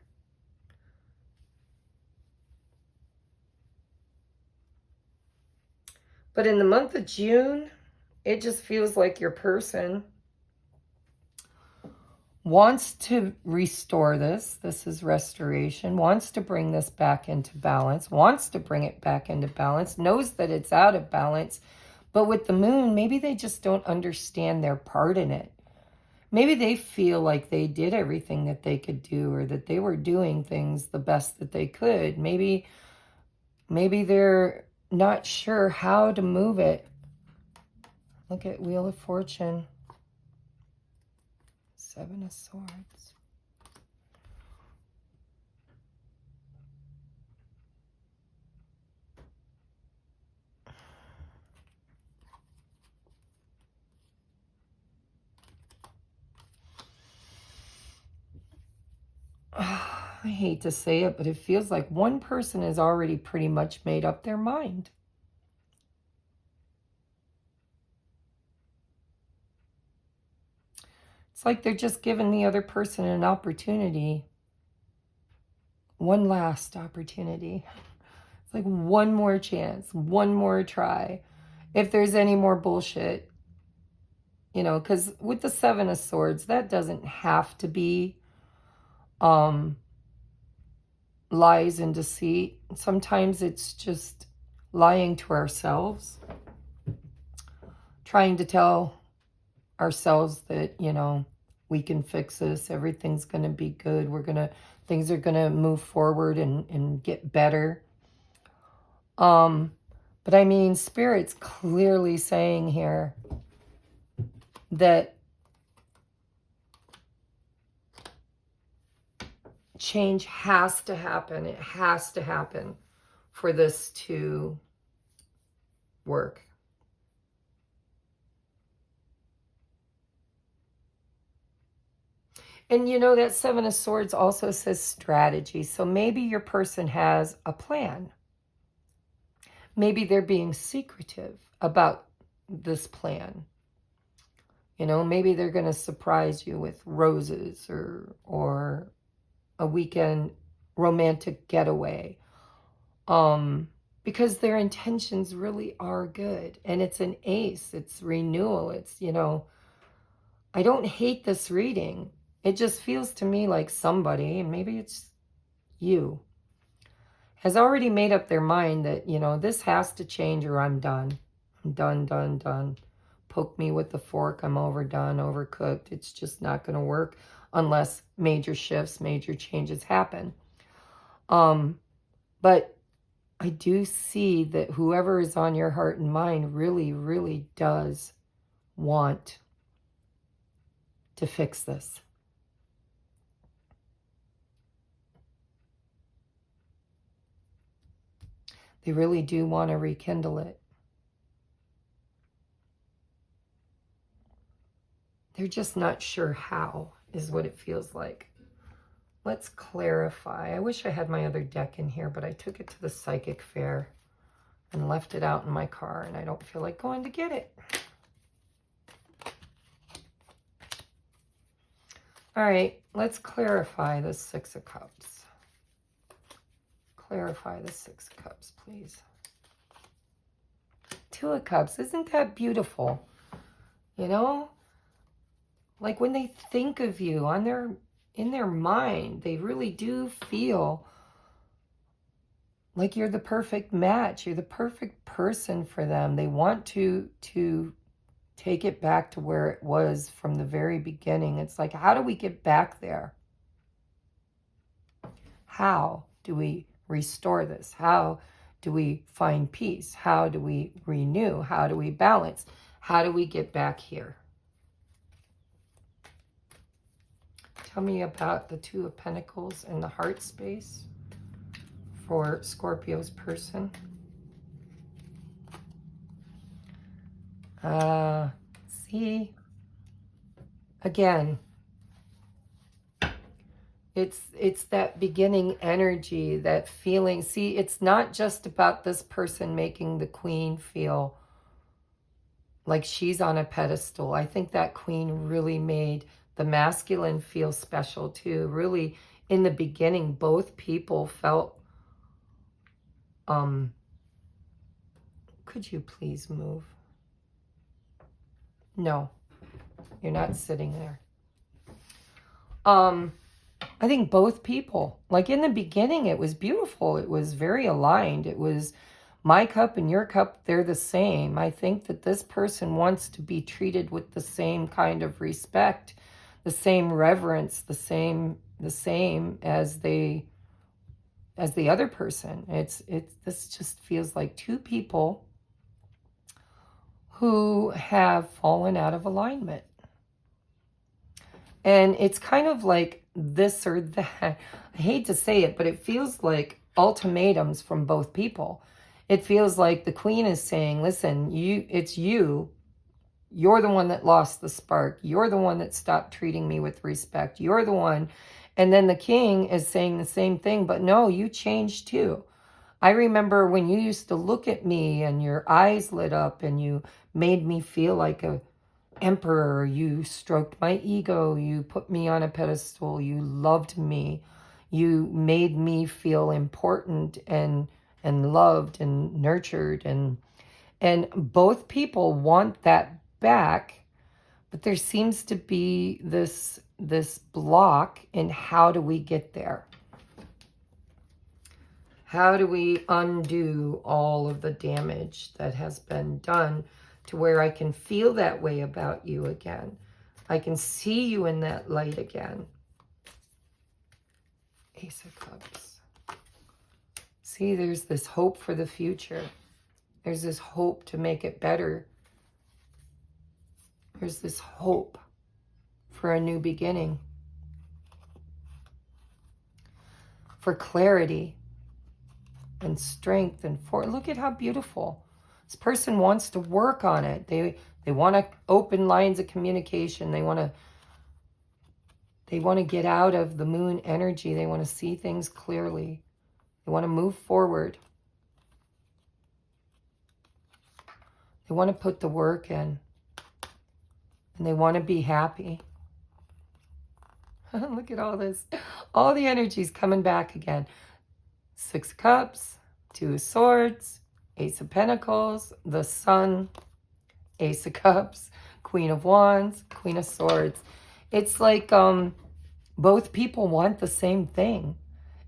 But in the month of June, it just feels like your person wants to restore this. This is restoration. Wants to bring this back into balance. Wants to bring it back into balance. Knows that it's out of balance. But with the Moon, maybe they just don't understand their part in it. Maybe they feel like they did everything that they could do, or that they were doing things the best that they could. Maybe they're not sure how to move it. Look at Wheel of Fortune. 7 of Swords. I hate to say it, but it feels like one person has already pretty much made up their mind. It's like they're just giving the other person an opportunity. One last opportunity. It's like one more chance, one more try. If there's any more bullshit, you know, because with the Seven of Swords, that doesn't have to be lies and deceit. Sometimes it's just lying to ourselves, trying to tell ourselves that, you know, we can fix this, everything's going to be good, things are going to move forward and get better. But I mean, Spirit's clearly saying here that change has to happen. It has to happen for this to work. And you know, that Seven of Swords also says strategy. So maybe your person has a plan. Maybe they're being secretive about this plan. You know, maybe they're going to surprise you with roses or a weekend romantic getaway. Because their intentions really are good. And it's an ace. It's renewal. It's, you know, I don't hate this reading. It just feels to me like somebody, and maybe it's you, has already made up their mind that, you know, this has to change or I'm done. I'm done, done, done. Poke me with the fork. I'm overdone, overcooked. It's just not going to work unless major shifts, major changes happen. But I do see that whoever is on your heart and mind really, really does want to fix this. They really do want to rekindle it. They're just not sure how, is what it feels like. Let's clarify. I wish I had my other deck in here, but I took it to the psychic fair and left it out in my car, and I don't feel like going to get it. All right, let's clarify the Six of Cups. Clarify the Six of Cups, please. Two of Cups, isn't that beautiful? You know, like when they think of you in their mind, they really do feel like you're the perfect match. You're the perfect person for them. They want to take it back to where it was from the very beginning. It's like, how do we get back there? How do we restore this? How do we find peace? How do we renew? How do we balance? How do we get back here? Tell me about the Two of Pentacles and the heart space for Scorpio's person. See, again, it's that beginning energy, that feeling. See, it's not just about this person making the queen feel like she's on a pedestal. I think that queen really made the masculine feel special too. Really, in the beginning, both people felt, could you please move? No, you're not sitting there. I think both people, like in the beginning, it was beautiful. It was very aligned. It was my cup and your cup, they're the same. I think that this person wants to be treated with the same kind of respect, the same reverence, the same as the other person. This just feels like two people who have fallen out of alignment. And it's kind of like this or that. I hate to say it, but it feels like ultimatums from both people. It feels like the queen is saying, listen, it's you. You're the one that lost the spark. You're the one that stopped treating me with respect. You're the one. And then the king is saying the same thing, but no, you changed too. I remember when you used to look at me and your eyes lit up and you made me feel like a emperor. You stroked my ego. You put me on a pedestal. You loved me. You made me feel important and loved and nurtured. And both people want that back, but there seems to be this block in how do we get there? How do we undo all of the damage that has been done to where I can feel that way about you again? I can see you in that light again. Ace of Cups. See, there's this hope for the future. There's this hope to make it better. There's this hope for a new beginning. For clarity and strength and look at how beautiful. This person wants to work on it. They want to open lines of communication. They want to get out of the moon energy. They want to see things clearly. They want to move forward. They want to put the work in. And they want to be happy. Look at all this. All the energy's coming back again. 6 of Cups, 2 of Swords, Ace of Pentacles, the Sun, Ace of Cups, Queen of Wands, Queen of Swords. It's like both people want the same thing.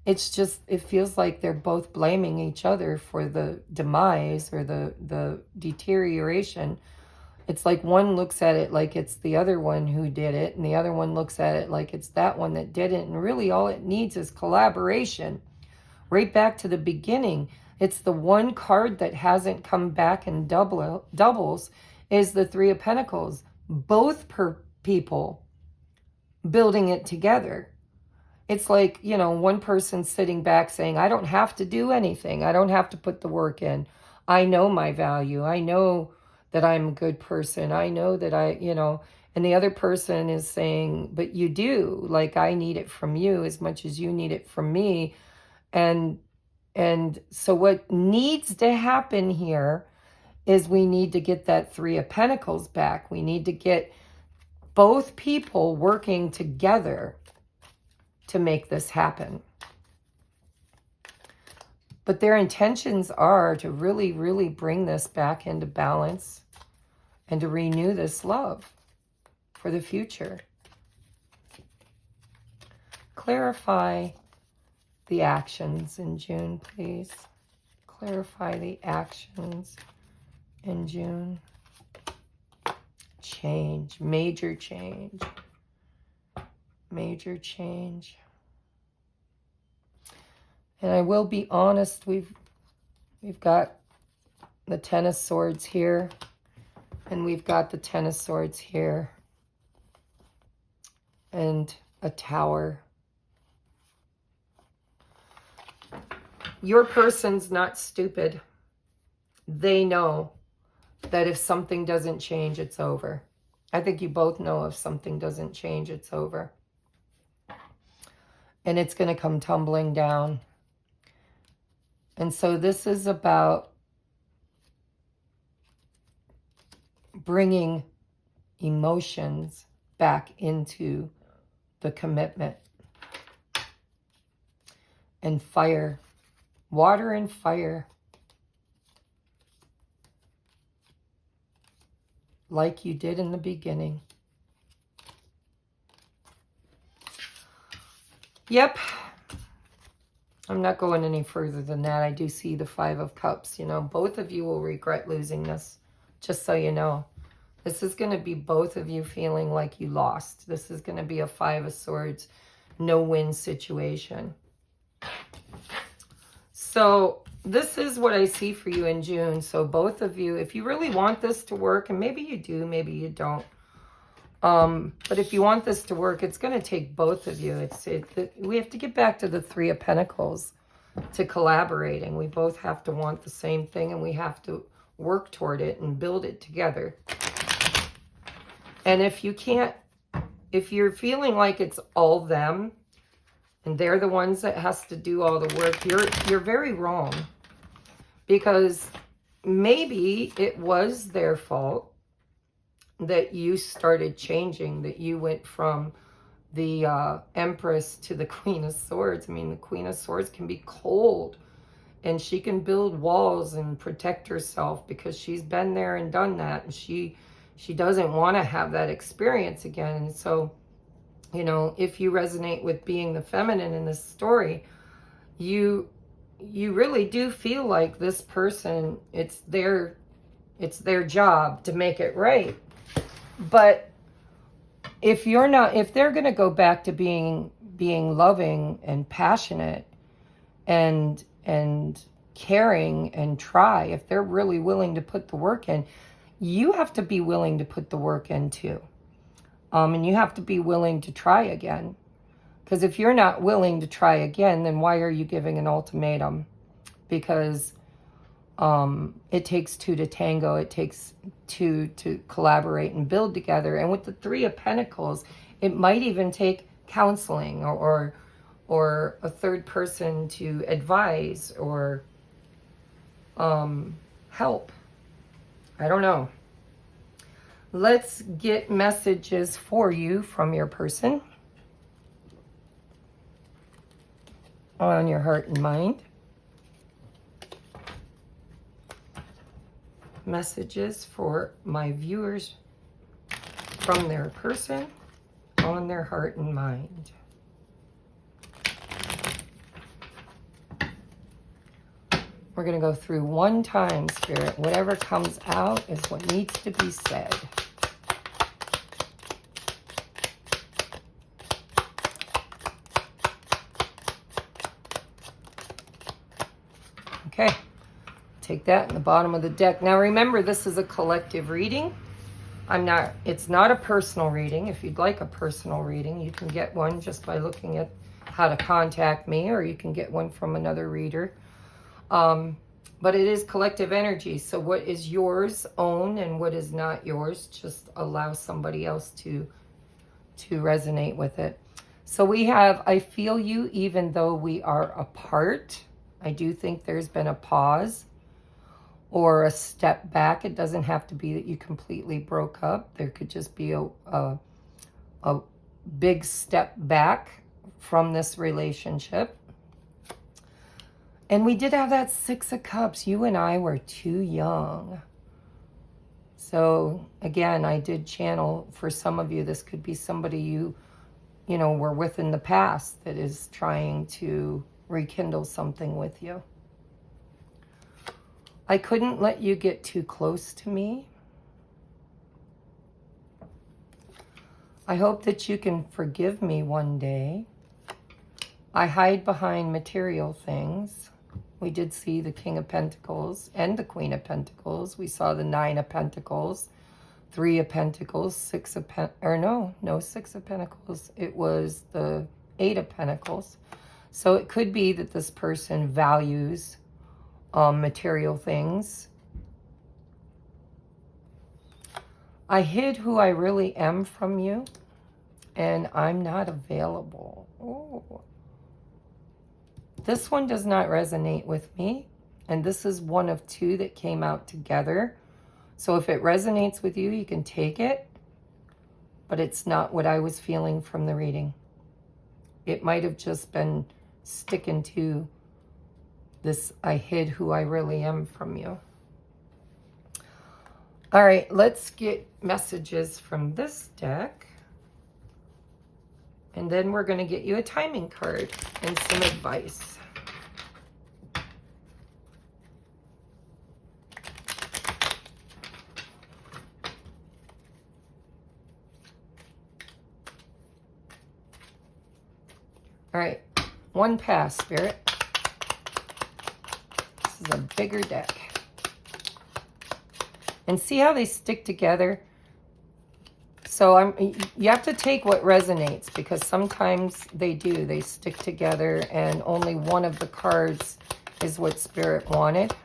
It's just, it feels like they're both blaming each other for the demise or the deterioration. It's like one looks at it like it's the other one who did it, and the other one looks at it like it's that one that did it. And really all it needs is collaboration. Right back to the beginning, it's the one card that hasn't come back in doubles is the 3 of Pentacles. Both people building it together. It's like, you know, one person sitting back saying, I don't have to do anything. I don't have to put the work in. I know my value. I know that I'm a good person. I know that and the other person is saying, but you do. Like, I need it from you as much as you need it from me. And so what needs to happen here is we need to get that 3 of Pentacles back. We need to get both people working together to make this happen. But their intentions are to really, really bring this back into balance and to renew this love for the future. Clarify the actions in June, please. Clarify the actions in June. Change, major change. Major change. And I will be honest, we've got the 10 of Swords here, and we've got the 10 of Swords here, and a Tower. Your person's not stupid. They know that if something doesn't change, it's over. I think you both know if something doesn't change, it's over. And it's going to come tumbling down. And so this is about bringing emotions back into the commitment. And fire. Water and fire. Like you did in the beginning. Yep. I'm not going any further than that. I do see the 5 of Cups. You know, both of you will regret losing this. Just so you know. This is going to be both of you feeling like you lost. This is going to be a 5 of Swords, no-win situation. So this is what I see for you in June. So both of you, if you really want this to work, and maybe you do, maybe you don't. But if you want this to work, it's going to take both of you. We have to get back to the 3 of Pentacles, to collaborating. We both have to want the same thing, and we have to work toward it and build it together. And if you can't, if you're feeling like it's all them, And they're the ones that has to do all the work. You're very wrong. Because maybe it was their fault that you started changing, that you went from the Empress to the Queen of Swords. I mean, the Queen of Swords can be cold, and she can build walls and protect herself because she's been there and done that, and she doesn't want to have that experience again. And so, you know, if you resonate with being the feminine in this story, you really do feel like this person, it's their job to make it right. But if they're going to go back to being loving and passionate and caring and try, if they're really willing to put the work in, you have to be willing to put the work in too. And you have to be willing to try again. Because if you're not willing to try again, then why are you giving an ultimatum? Because it takes two to tango. It takes two to collaborate and build together. And with the Three of Pentacles, it might even take counseling or a third person to advise or help. I don't know. Let's get messages for you from your person on your heart and mind. Messages for my viewers from their person on their heart and mind. We're going to go through one time, Spirit. Whatever comes out is what needs to be said. Okay. Take that in the bottom of the deck. Now remember, this is a collective reading. It's not a personal reading. If you'd like a personal reading, you can get one just by looking at how to contact me, or you can get one from another reader. But it is collective energy. So what is yours, own, and what is not yours, just allow somebody else to resonate with it. So we have, I feel you even though we are apart. I do think there's been a pause or a step back. It doesn't have to be that you completely broke up. There could just be a big step back from this relationship. And we did have that Six of Cups. You and I were too young. So again, I did channel, for some of you, this could be somebody you were with in the past that is trying to rekindle something with you. I couldn't let you get too close to me. I hope that you can forgive me one day. I hide behind material things. We did see the King of Pentacles and the Queen of Pentacles. We saw the Nine of Pentacles, Three of Pentacles, Six of Pentacles. It was the Eight of Pentacles. So it could be that this person values material things. I hid who I really am from you, and I'm not available. Oh. This one does not resonate with me, and this is one of two that came out together. So if it resonates with you, you can take it, but it's not what I was feeling from the reading. It might have just been sticking to this, I hid who I really am from you. All right, let's get messages from this deck. And then we're going to get you a timing card and some advice. All right, one pass, Spirit. This is a bigger deck. And see how they stick together? So you have to take what resonates, because sometimes they do. They stick together and only one of the cards is what Spirit wanted.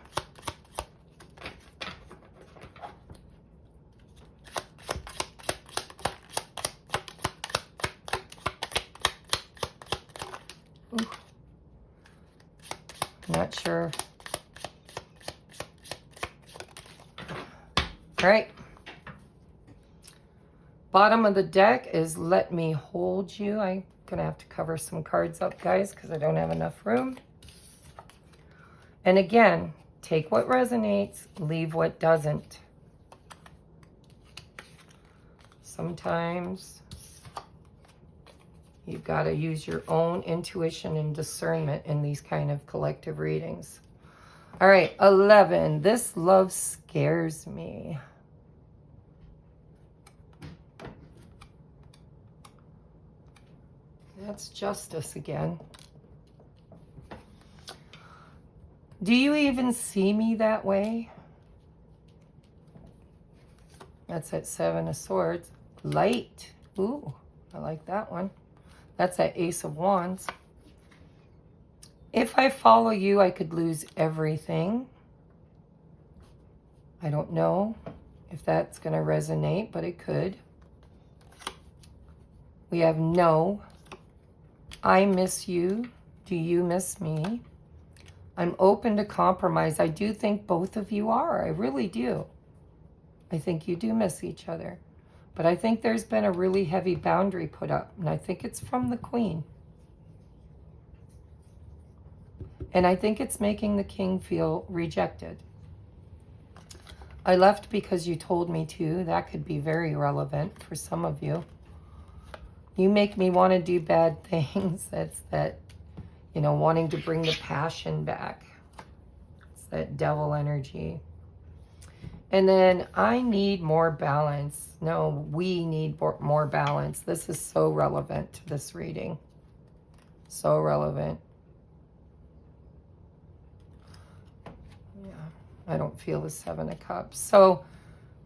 Not sure. All right. Bottom of the deck is Let Me Hold You. I'm going to have to cover some cards up, guys, because I don't have enough room. And again, take what resonates, leave what doesn't. Sometimes you've got to use your own intuition and discernment in these kind of collective readings. All right, 11. This love scares me. That's Justice again. Do you even see me that way? That's at 7 of Swords. Light. Ooh, I like that one. That's at Ace of Wands. If I follow you, I could lose everything. I don't know if that's going to resonate, but it could. We have no. I miss you. Do you miss me? I'm open to compromise. I do think both of you are. I really do. I think you do miss each other. But I think there's been a really heavy boundary put up. And I think it's from the Queen. And I think it's making the King feel rejected. I left because you told me to. That could be very relevant for some of you. You make me want to do bad things. That's that, you know, wanting to bring the passion back. It's that devil energy. And then I need more balance. No, we need more balance. This is so relevant to this reading. So relevant. Yeah, I don't feel the 7 of Cups. So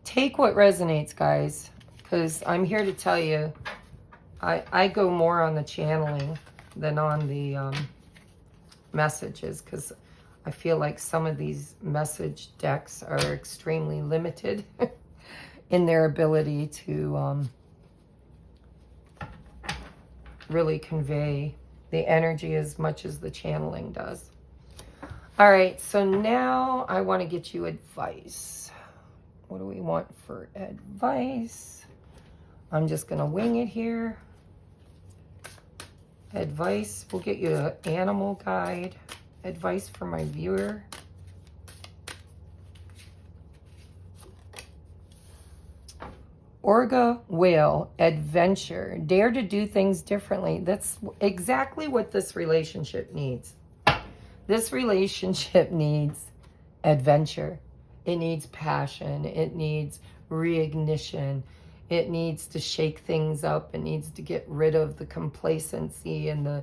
take what resonates, guys, because I'm here to tell you, I go more on the channeling than on the messages, because I feel like some of these message decks are extremely limited in their ability to really convey the energy as much as the channeling does. All right, so now I want to get you advice. What do we want for advice? I'm just going to wing it here. Advice, we'll get you an animal guide. Advice for my viewer. Orga whale, adventure. Dare to do things differently. That's exactly what this relationship needs. This relationship needs adventure. It needs passion. It needs reignition. It needs to shake things up. It needs to get rid of the complacency and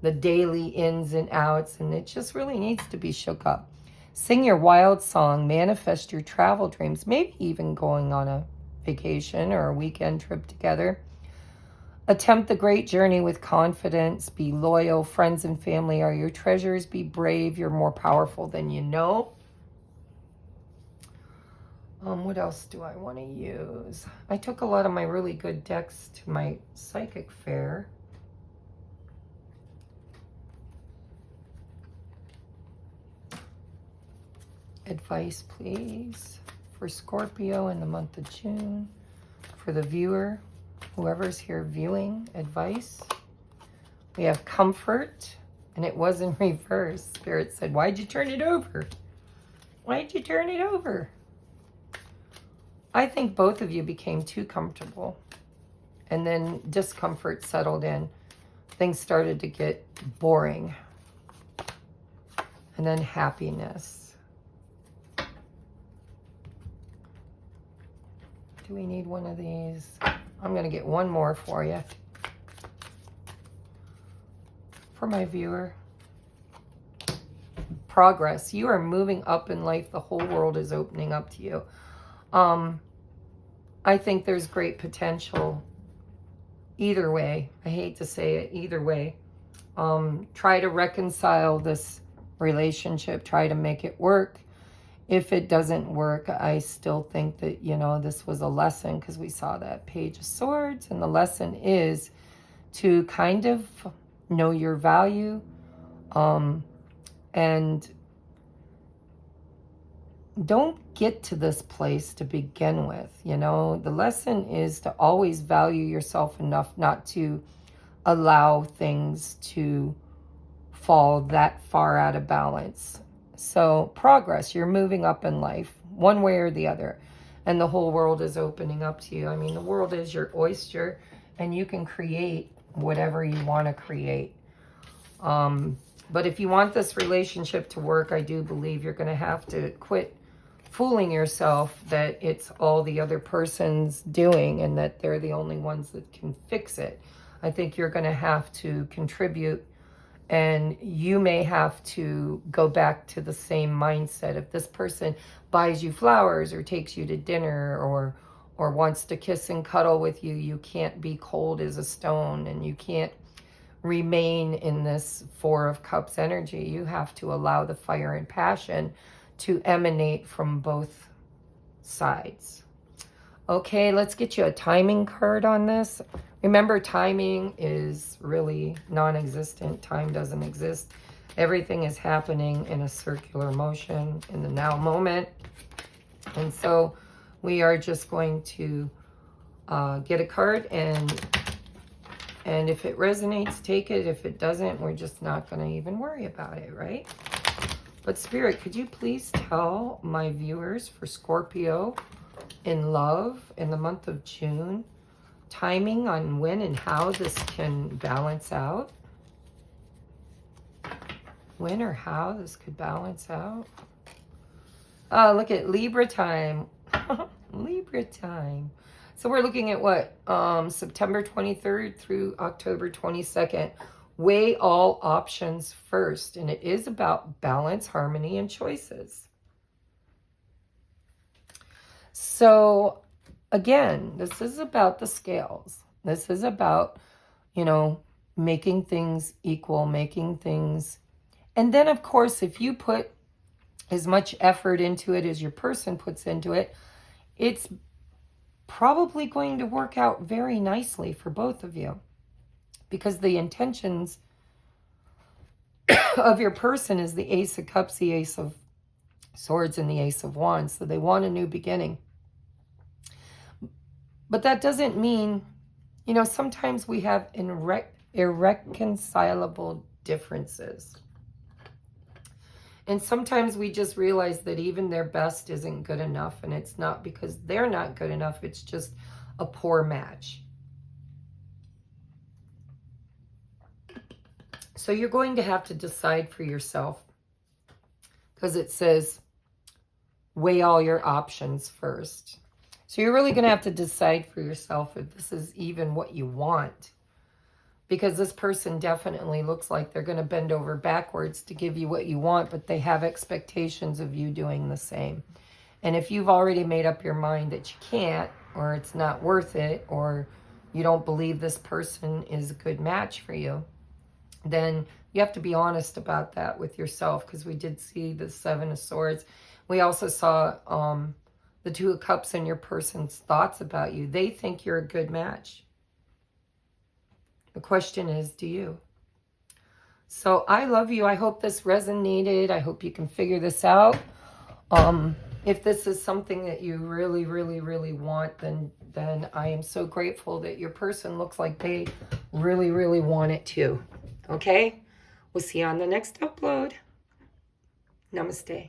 the daily ins and outs. And it just really needs to be shook up. Sing your wild song. Manifest your travel dreams. Maybe even going on a vacation or a weekend trip together. Attempt the great journey with confidence. Be loyal. Friends and family are your treasures. Be brave. You're more powerful than you know. What else do I want to use? I took a lot of my really good decks to my psychic fair. Advice, please, for Scorpio in the month of June. For the viewer, whoever's here viewing, advice. We have comfort, and it was in reverse. Spirit said, why'd you turn it over? Why'd you turn it over? I think both of you became too comfortable, and then discomfort settled in. Things started to get boring, and then happiness. Do we need one of these? I'm going to get one more for you. For my viewer. Progress. You are moving up in life. The whole world is opening up to you. I think there's great potential either way. I hate to say it, either way. Try to reconcile this relationship. Try to make it work. If it doesn't work, I still think that, you know, this was a lesson, because we saw that Page of Swords, and the lesson is to kind of know your value, and And don't get to this place to begin with. You know, the lesson is to always value yourself enough not to allow things to fall that far out of balance. So progress, you're moving up in life one way or the other, and the whole world is opening up to you. I mean, the world is your oyster, and you can create whatever you want to create. But if you want this relationship to work, I do believe you're going to have to quit fooling yourself that it's all the other person's doing and that they're the only ones that can fix it. I think you're going to have to contribute, and you may have to go back to the same mindset. If this person buys you flowers or takes you to dinner or wants to kiss and cuddle with you, you can't be cold as a stone, and you can't remain in this Four of Cups energy. You have to allow the fire and passion to emanate from both sides. Okay, let's get you a timing card on this. Remember, timing is really non-existent. Time doesn't exist. Everything is happening in a circular motion in the now moment. And so we are just going to get a card, and if it resonates, take it. If it doesn't, we're just not going to even worry about it, right? But Spirit, could you please tell my viewers for Scorpio in love in the month of June, timing on when and how this can balance out? When or how this could balance out? Oh, look at Libra time. Libra time. So we're looking at what? September 23rd through October 22nd. Weigh all options first. And it is about balance, harmony, and choices. So again, this is about the scales. This is about, you know, making things equal, making things. And then, of course, if you put as much effort into it as your person puts into it, it's probably going to work out very nicely for both of you, because the intentions of your person is the Ace of Cups, the Ace of Swords, and the Ace of Wands. So they want a new beginning. But that doesn't mean, you know, sometimes we have irreconcilable differences. And sometimes we just realize that even their best isn't good enough. And it's not because they're not good enough. It's just a poor match. So you're going to have to decide for yourself, because it says weigh all your options first. So you're really going to have to decide for yourself if this is even what you want. Because this person definitely looks like they're going to bend over backwards to give you what you want, but they have expectations of you doing the same. And if you've already made up your mind that you can't, or it's not worth it, or you don't believe this person is a good match for you, then you have to be honest about that with yourself, because we did see the Seven of Swords. We also saw the Two of Cups and your person's thoughts about you. They think you're a good match. The question is, do you? So I love you. I hope this resonated. I hope you can figure this out. If this is something that you really, really, really want, then I am so grateful that your person looks like they really, really want it too. Okay? We'll see you on the next upload. Namaste.